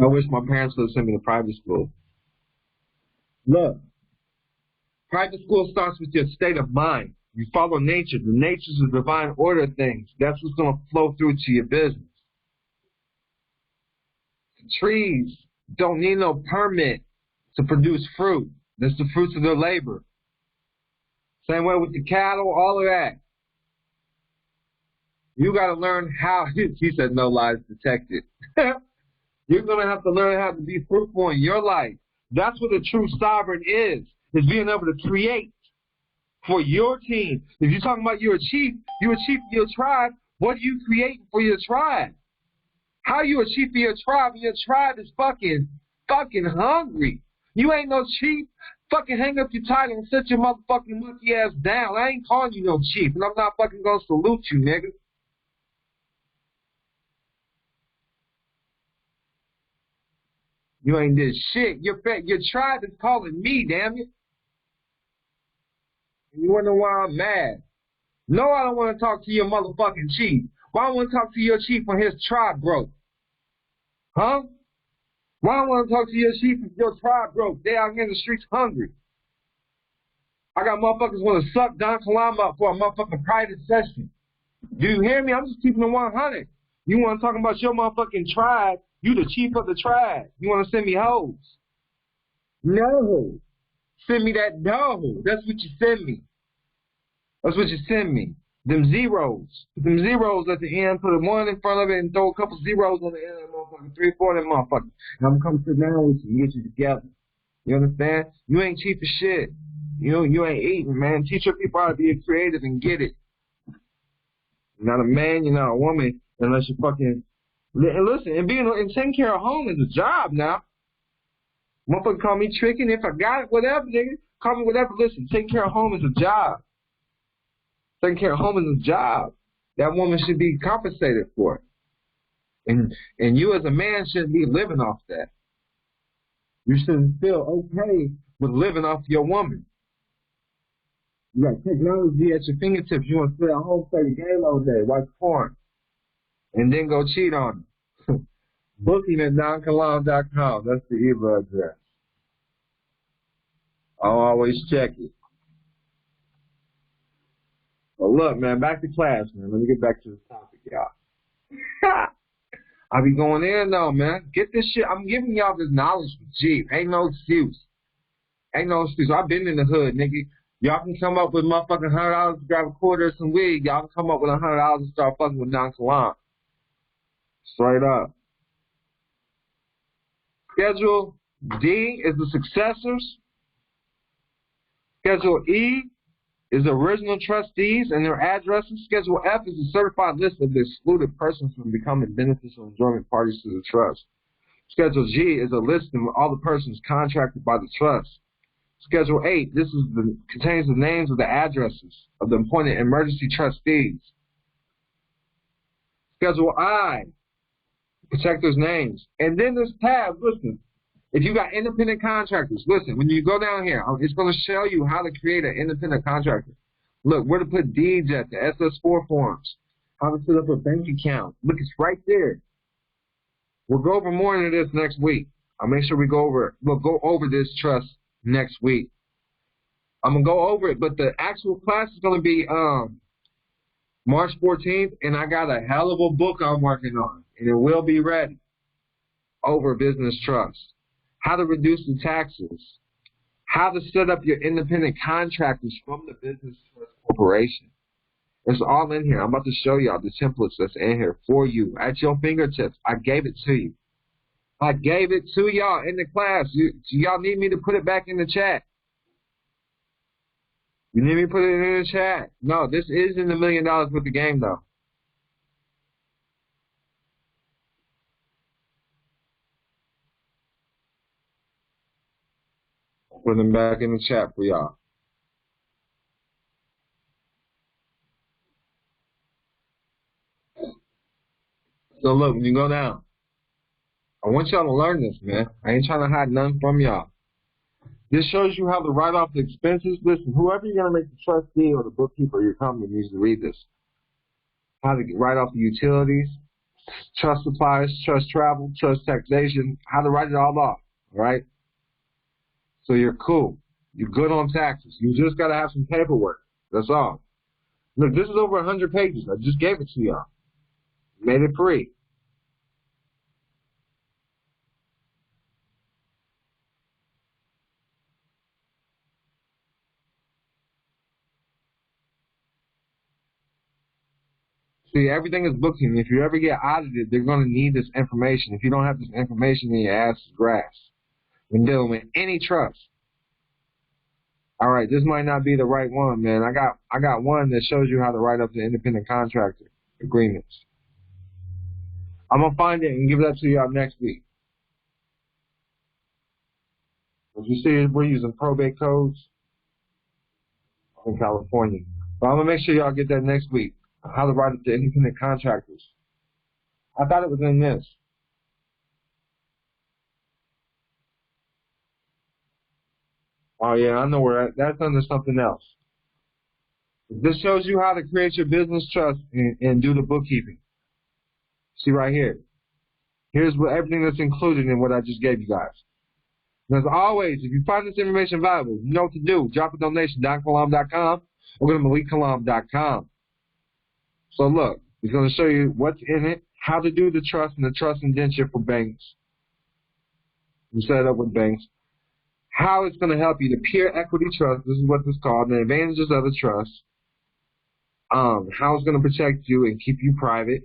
I wish my parents would have sent me to private school. Look, private school starts with your state of mind. You follow nature. The nature's the divine order of things. That's what's going to flow through to your business. Trees don't need no permit to produce fruit. That's the fruits of their labor. Same way with the cattle, all of that. You got to learn how. He said no lies detected. You're going to have to learn how to be fruitful in your life. That's what a true sovereign is being able to create for your team. If you're talking about you're a chief of your tribe, what are you creating for your tribe? How are you a chief of your tribe and your tribe is fucking hungry? You ain't no chief. Fucking hang up your title and sit your motherfucking monkey ass down. I ain't calling you no chief, and I'm not fucking gonna salute you, nigga. You ain't did shit. Your tribe is calling me, damn it. And you wonder why I'm mad. No, I don't want to talk to your motherfucking chief. Why I want to talk to your chief when his tribe broke? Huh? Why I want to talk to your chief if your tribe broke? They out here in the streets hungry. I got motherfuckers want to suck Don Kilam up for a motherfucking private session. Do you hear me? I'm just keeping it 100. You want to talk about your motherfucking tribe? You the chief of the tribe. You want to send me hoes? No. Send me that dough. That's what you send me. That's what you send me. Them zeros. Put them zeros at the end, put a 1 in front of it, and throw a couple zeros on the end of that motherfucker. 3 or 4 of them motherfuckers. And I'm going to come sit down with you and get you together. You understand? You ain't cheap as shit. You ain't eating, man. Teach your people how to be creative and get it. You're not a man, you're not a woman, unless you fucking... And listen, and taking care of home is a job now. Motherfucker call me tricking. If I got it, whatever, nigga. Call me whatever. Listen, taking care of home is a job. Taking care of home is a job. That woman should be compensated for it. And you as a man shouldn't be living off that. You shouldn't feel okay with living off your woman. You got technology at your fingertips. You want to sit at home, play the game all day, watch porn, and then go cheat on them. Booking at donkalam.com. That's the email address. I'll always check it. Well, look, man, back to class, man. Let me get back to the topic, y'all. I be going in, though, man. Get this shit. I'm giving y'all this knowledge for cheap. Ain't no excuse. Ain't no excuse. I've been in the hood, nigga. Y'all can come up with motherfucking $100 to grab a quarter of some weed. Y'all can come up with $100 to start fucking with Don Kilam. Straight up. Schedule D is the successors. Schedule E is the original trustees and their addresses. Schedule F is a certified list of the excluded persons from becoming beneficial enjoyment parties to the trust. Schedule G is a list of all the persons contracted by the trust. Schedule 8, contains the names of the addresses of the appointed emergency trustees. Schedule I, protectors' names. And then there's tabs, listen. If you got independent contractors, listen, when you go down here, it's going to show you how to create an independent contractor. Look, where to put deeds at, the SS4 forms, how to set up a bank account. Look, it's right there. We'll go over more into this next week. I'll make sure we'll go over this trust next week. I'm going to go over it, but the actual class is going to be March 14th, and I got a hell of a book I'm working on, and it will be ready over business trust. How to reduce the taxes, how to set up your independent contractors from the business trust corporation. It's all in here. I'm about to show y'all the templates that's in here for you at your fingertips. I gave it to you. I gave it to y'all in the class. Y'all need me to put it back in the chat. You need me to put it in the chat. No, this isn't $1 million worth of game, though. Put them back in the chat for y'all. So look, when you go down, I want y'all to learn this, man. I ain't trying to hide nothing from y'all. This shows you how to write off the expenses. Listen, whoever you're going to make the trustee or the bookkeeper of your company needs to read this. How to write off the utilities, trust supplies, trust travel, trust taxation, how to write it all off, all right? So you're cool. You're good on taxes. You just got to have some paperwork. That's all. Look, this is over 100 pages. I just gave it to y'all. Made it free. See, everything is bookkeeping. If you ever get audited, they're going to need this information. If you don't have this information, then your ass is grass. When dealing with any trust. All right, this might not be the right one, man. I got one that shows you how to write up the independent contractor agreements. I'm going to find it and give that to y'all next week. As you see, we're using probate codes in California. But I'm going to make sure y'all get that next week. How to write up the independent contractors. I thought it was in this. Oh, yeah, I know where that's under something else. This shows you how to create your business trust and do the bookkeeping. See right here. Here's everything that's included in what I just gave you guys. And as always, if you find this information valuable, you know what to do. Drop a donation, DonKilam.com, or go to MalikKilam.com. So look, it's going to show you what's in it, how to do the trust and the trust indenture for banks. You set it up with banks. How it's going to help you, the peer equity trust, this is what it's called, the advantages of the trust. How it's going to protect you and keep you private.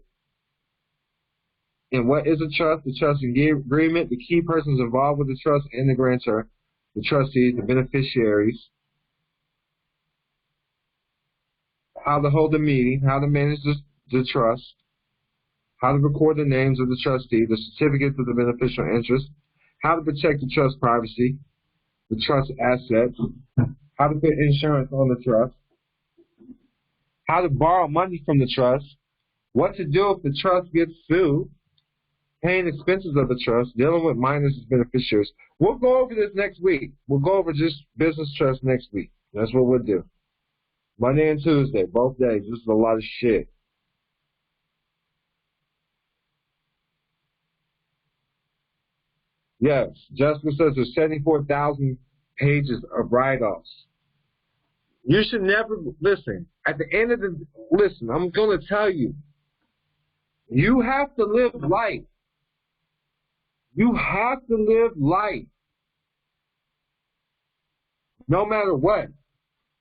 And what is a trust? The trust agreement, the key persons involved with the trust and the grantor, the trustees, the beneficiaries. How to hold a meeting, how to manage the trust, how to record the names of the trustee, the certificates of the beneficial interest, how to protect the trust privacy, the trust assets, how to put insurance on the trust, how to borrow money from the trust, what to do if the trust gets sued, paying expenses of the trust, dealing with minors as beneficiaries. We'll go over this next week. We'll go over just business trust next week. That's what we'll do. Monday and Tuesday, both days. This is a lot of shit. Yes, Jessica says there's 74,000 pages of write-offs. You should never, listen, at the end of the, listen, I'm going to tell you, you have to live life. You have to live life. No matter what.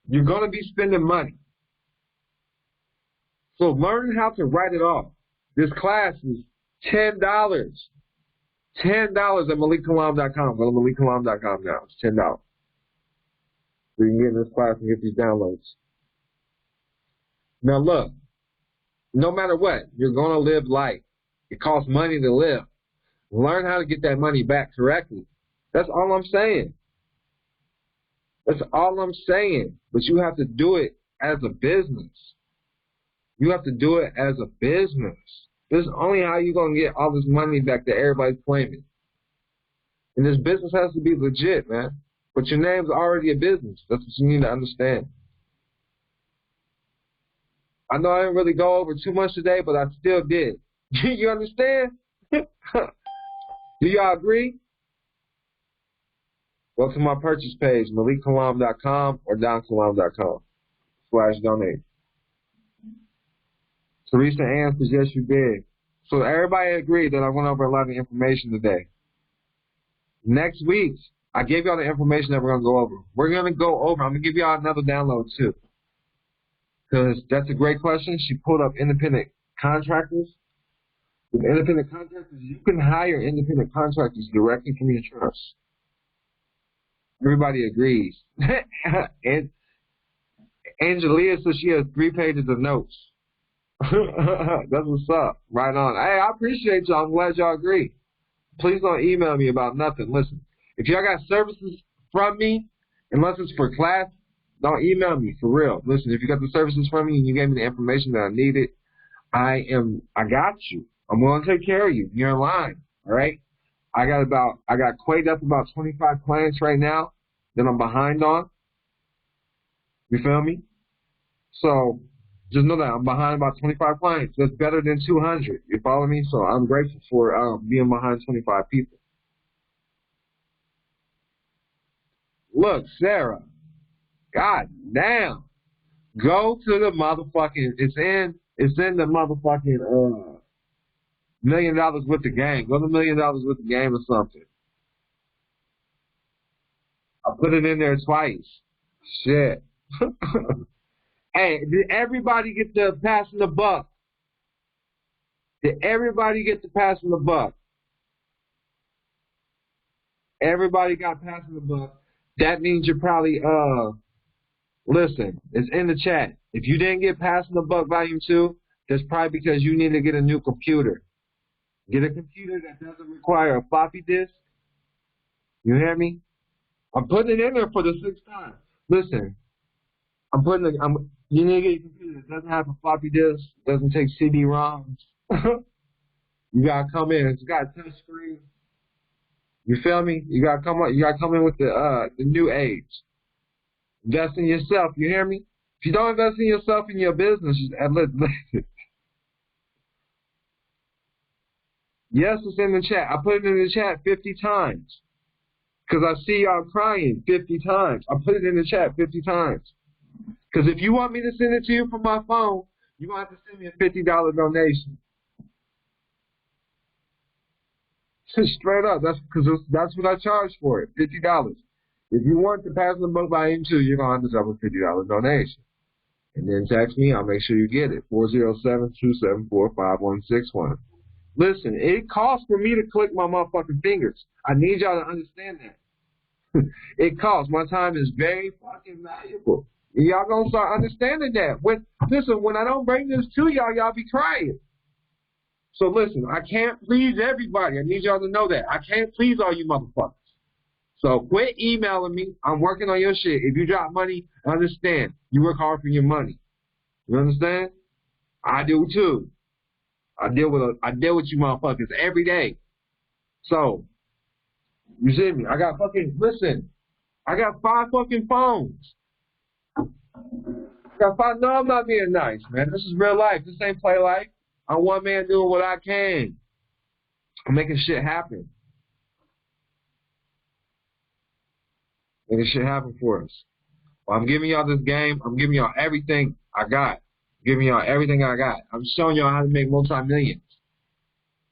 You're going to be spending money. So learn how to write it off. This class is $10. $10 at MalikKilam.com. Go to MalikKilam.com now. It's $10. So you can get in this class and get these downloads. Now look, no matter what, you're going to live life. It costs money to live. Learn how to get that money back correctly. That's all I'm saying. That's all I'm saying. But you have to do it as a business. You have to do it as a business. This is only how you're going to get all this money back that everybody's claiming. And this business has to be legit, man. But your name's already a business. That's what you need to understand. I know I didn't really go over too much today, but I still did. You understand? Do y'all agree? Go to my purchase page, MalikKilam.com or DonKilam.com/donate. Teresa Ann says, yes, you did. So everybody agreed that I went over a lot of information today. Next week, I gave y'all the information that we're going to go over. We're going to go over. I'm going to give y'all another download, too. Because that's a great question. She pulled up independent contractors. With independent contractors, you can hire independent contractors directly from your trust. Everybody agrees. And Angelia says she has 3 pages of notes. That's what's up. Right on. Hey, I appreciate y'all. I'm glad y'all agree. Please don't email me about nothing. Listen, if y'all got services from me, unless it's for class, don't email me, for real. Listen, if you got the services from me and you gave me the information that I needed, I got you. I'm going to take care of you. You're in line, all right? I got quaked up about 25 clients right now that I'm behind on. You feel me? So just know that I'm behind about 25 clients. That's better than 200. You follow me? So I'm grateful for being behind 25 people. Look, Sarah. God damn. Go to the motherfucking, it's in the motherfucking $1 million with the game. Go to $1 million with the game or something. I put it in there twice. Shit. Hey, did everybody get the passing the buck? Did everybody get the passing the buck? Everybody got passing the buck. That means you're probably, listen, it's in the chat. If you didn't get passing the buck volume 2, that's probably because you need to get a new computer. Get a computer that doesn't require a floppy disk. You hear me? I'm putting it in there for the 6th time. Listen, you need to get a computer that doesn't have a floppy disk, doesn't take CD-ROMs. You gotta come in. It's got a touch screen. You feel me? You gotta come in with the new age. Invest in yourself. You hear me? If you don't invest in yourself and your business, yes, it's in the chat. I put it in the chat 50 times because I see y'all crying 50 times. I put it in the chat 50 times. Because if you want me to send it to you from my phone, you're going to have to send me a $50 donation. Straight up. That's what I charge for it, $50. If you want to pass the book by M2, you're going to have to drop a $50 donation. And then text me. I'll make sure you get it. 407-274-5161. Listen, it costs for me to click my motherfucking fingers. I need y'all to understand that. It costs. My time is very fucking valuable. Y'all gonna start understanding that. Listen, when I don't bring this to y'all, y'all be crying. So listen, I can't please everybody. I need y'all to know that. I can't please all you motherfuckers. So quit emailing me. I'm working on your shit. If you drop money, understand. You work hard for your money. You understand? I do too. I deal with you motherfuckers every day. So, you see me? I got 5 fucking phones. No, I'm not being nice, man. This is real life. This ain't play life. I'm one man doing what I can. I'm making shit happen. Making shit happen for us. Well, I'm giving y'all this game. I'm giving y'all everything I got. Giving y'all everything I got. I'm showing y'all how to make multi-millions.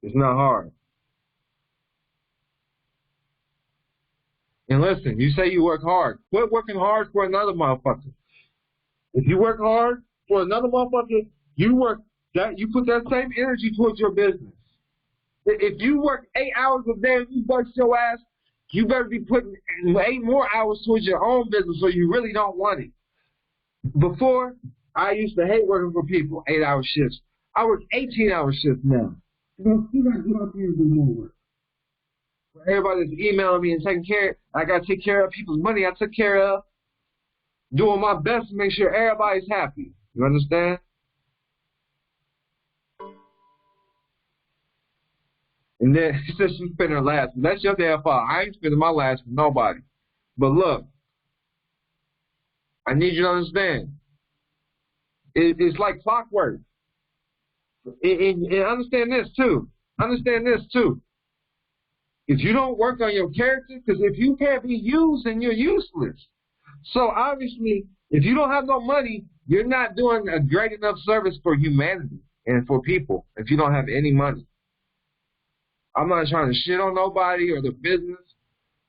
It's not hard. And listen, you say you work hard. Quit working hard for another motherfucker. If you work hard for another motherfucker, you put that same energy towards your business. If you work 8 hours a day and you bust your ass, you better be putting 8 more hours towards your own business so you really don't want it. Before, I used to hate working for people, 8-hour shifts. I work 18-hour shifts now. You gotta get up here and do more work. Everybody's emailing me and taking care. I gotta take care of people's money I took care of. Doing my best to make sure everybody's happy. You understand? And then she said she spent her last. That's your damn fault. I ain't spending my last with nobody. But look, I need you to understand. It's like clockwork. And understand this too. Understand this too. If you don't work on your character, because if you can't be used, then you're useless. So obviously, if you don't have no money, you're not doing a great enough service for humanity and for people if you don't have any money. I'm not trying to shit on nobody or the business,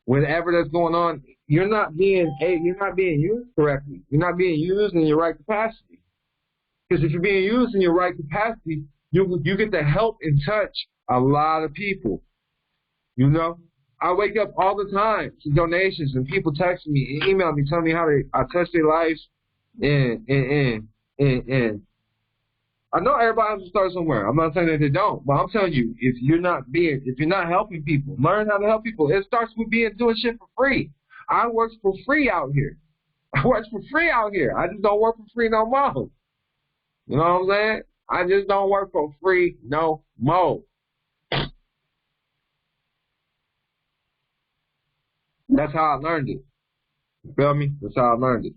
whatever that's going on. You're not being used correctly. You're not being used in your right capacity. Because if you're being used in your right capacity, you get to help and touch a lot of people. You know? I wake up all the time to donations and people text me and email me telling me how I touch their lives and I know everybody has to start somewhere. I'm not saying that they don't, but I'm telling you, if you're not helping people, learn how to help people. It starts with doing shit for free. I work for free out here. I work for free out here. I just don't work for free no more. You know what I'm saying? I just don't work for free no more. That's how I learned it. You feel me? That's how I learned it.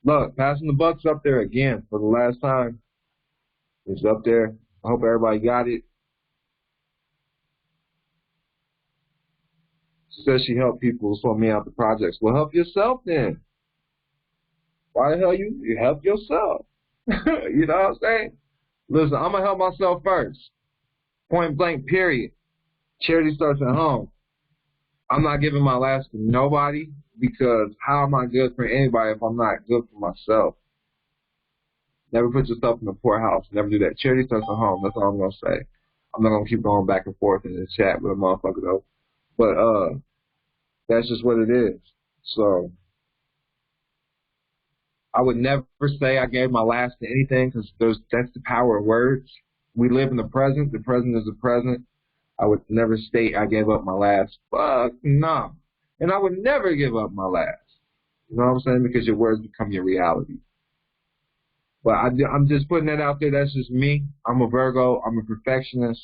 Look, passing the buck's up there again for the last time. It's up there. I hope everybody got it. She says she helped people sort me out the projects. Well, help yourself then. Why the hell you help yourself? You know what I'm saying? Listen, I'm going to help myself first. Point blank, period. Charity starts at home. I'm not giving my last to nobody because how am I good for anybody if I'm not good for myself? Never put yourself in the poorhouse. Never do that. Charity starts at home. That's all I'm going to say. I'm not going to keep going back and forth in the chat with a motherfucker though. But that's just what it is. So I would never say I gave my last to anything because that's the power of words. We live in the present. The present is the present. I would never state I gave up my last. Fuck no. And I would never give up my last. You know what I'm saying? Because your words become your reality. But I'm just putting that out there. That's just me. I'm a Virgo. I'm a perfectionist.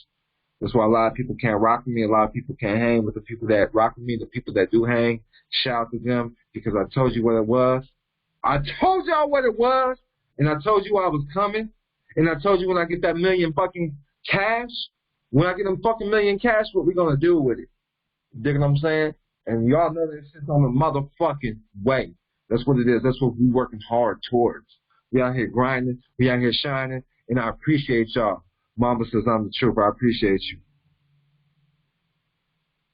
That's why a lot of people can't rock with me. A lot of people can't hang with the people that rock with me. The people that do hang, shout out to them because I told you what it was. I told y'all what it was. And I told you I was coming. And I told you when I get that million fucking cash, when I get them fucking million cash, what we gonna do with it? You dig what I'm saying? And y'all know that shit's on the motherfucking way. That's what it is. That's what we working hard towards. We out here grinding. We out here shining. And I appreciate y'all. Mama says I'm the truth. I appreciate you.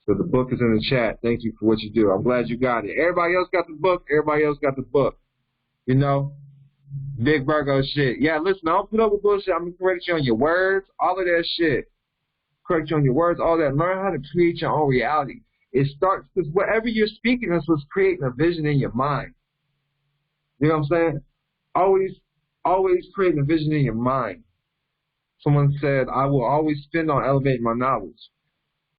So the book is in the chat. Thank you for what you do. I'm glad you got it. Everybody else got the book. Everybody else got the book. You know? Big Virgo shit. Yeah, listen, I don't put up with bullshit. I'm going to correct you on your words. All of that shit. Correct you on your words. All that. Learn how to create your own reality. It starts because whatever you're speaking is what's creating a vision in your mind. You know what I'm saying? Always creating a vision in your mind. Someone said, I will always spend on elevating my knowledge.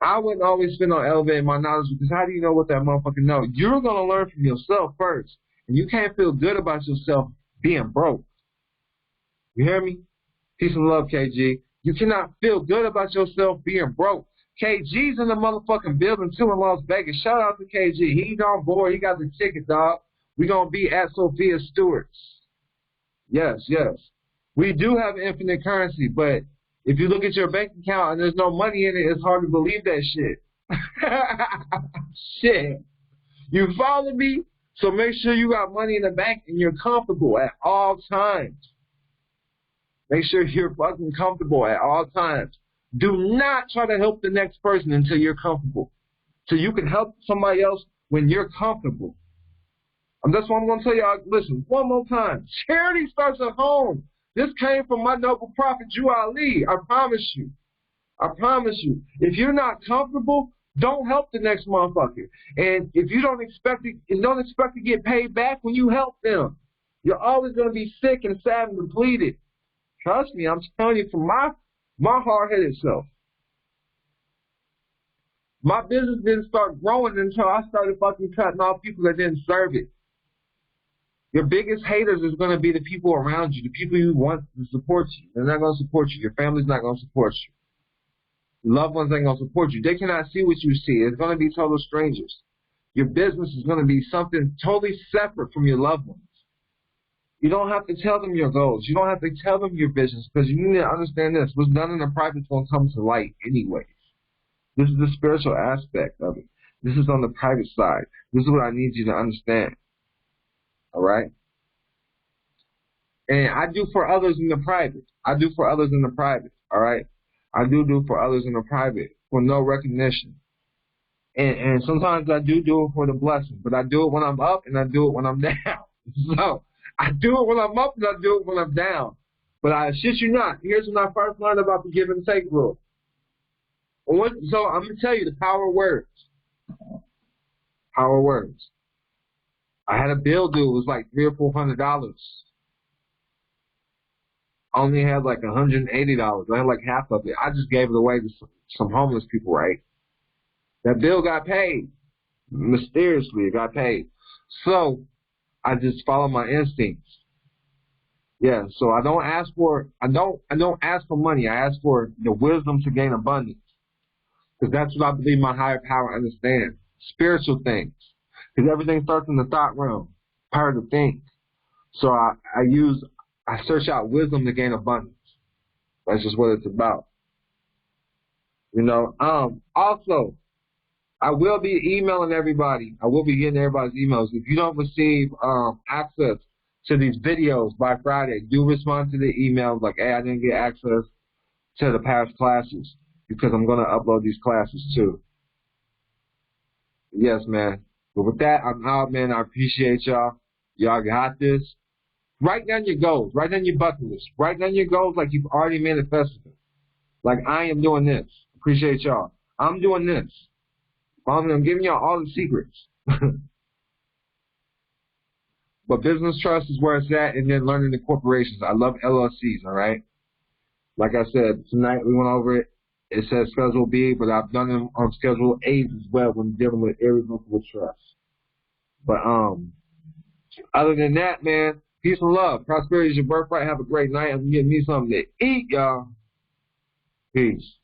I wouldn't always spend on elevating my knowledge because how do you know what that motherfucker knows? You're going to learn from yourself first. And you can't feel good about yourself being broke. You hear me? Peace and love, KG. You cannot feel good about yourself being broke. KG's in the motherfucking building too in Las Vegas. Shout out to KG. He's on board. He got the ticket, dog. We're going to be at Sophia Stewart's. Yes, yes. We do have infinite currency, but if you look at your bank account and there's no money in it, it's hard to believe that shit. Shit. You follow me? So make sure you got money in the bank and you're comfortable at all times. Make sure you're fucking comfortable at all times. Do not try to help the next person until you're comfortable. So you can help somebody else when you're comfortable. And that's what I'm going to tell y'all. Listen, one more time. Charity starts at home. This came from my noble prophet, Jew Ali. I promise you. I promise you. If you're not comfortable, don't help the next motherfucker. And if you don't expect to get paid back when you help them, you're always going to be sick and sad and depleted. Trust me, I'm telling you from my hard-headed self. My business didn't start growing until I started fucking cutting off people that didn't serve it. Your biggest haters is going to be the people around you, the people you want to support you. They're not going to support you. Your family's not going to support you. Your loved ones ain't going to support you. They cannot see what you see. It's going to be total strangers. Your business is going to be something totally separate from your loved ones. You don't have to tell them your goals. You don't have to tell them your business because you need to understand this. What's done in the private is going to come to light anyways. This is the spiritual aspect of it. This is on the private side. This is what I need you to understand. All right? And I do for others in the private. I do for others in the private. All right? I do for others in the private for no recognition. And sometimes I do it for the blessing. But I do it when I'm up and I do it when I'm down. So I do it when I'm up and I do it when I'm down. But I shit you not. Here's when I first learned about the give and take rule. So I'm going to tell you the power of words. Power of words. I had a bill due. It was like $300 or $400. I only had like $180. I had like half of it. I just gave it away to some homeless people, right? That bill got paid. mysteriously, it got paid. So I just follow my instincts. Yeah, so I don't ask for money. I ask for the wisdom to gain abundance. Because that's what I believe my higher power understands. Spiritual things. Because everything starts in the thought realm. Power to think. So I search out wisdom to gain abundance. That's just what it's about. You know, also, I will be emailing everybody. I will be getting everybody's emails. If you don't receive access to these videos by Friday, do respond to the emails like, hey, I didn't get access to the past classes because I'm going to upload these classes too. Yes, man. But with that, I'm out, man. I appreciate y'all. Y'all got this. Write down your goals. Write down your bucket list. Write down your goals like you've already manifested them. Like, I am doing this. Appreciate y'all. I'm doing this. I'm giving y'all all the secrets. But business trust is where it's at, and then learning the corporations. I love LLCs, all right? Like I said, tonight we went over it. It says Schedule B, but I've done them on Schedule A as well when dealing with irrevocable trust. But other than that, man, peace and love. Prosperity is your birthright. Have a great night. I'm getting me something to eat, y'all. Peace.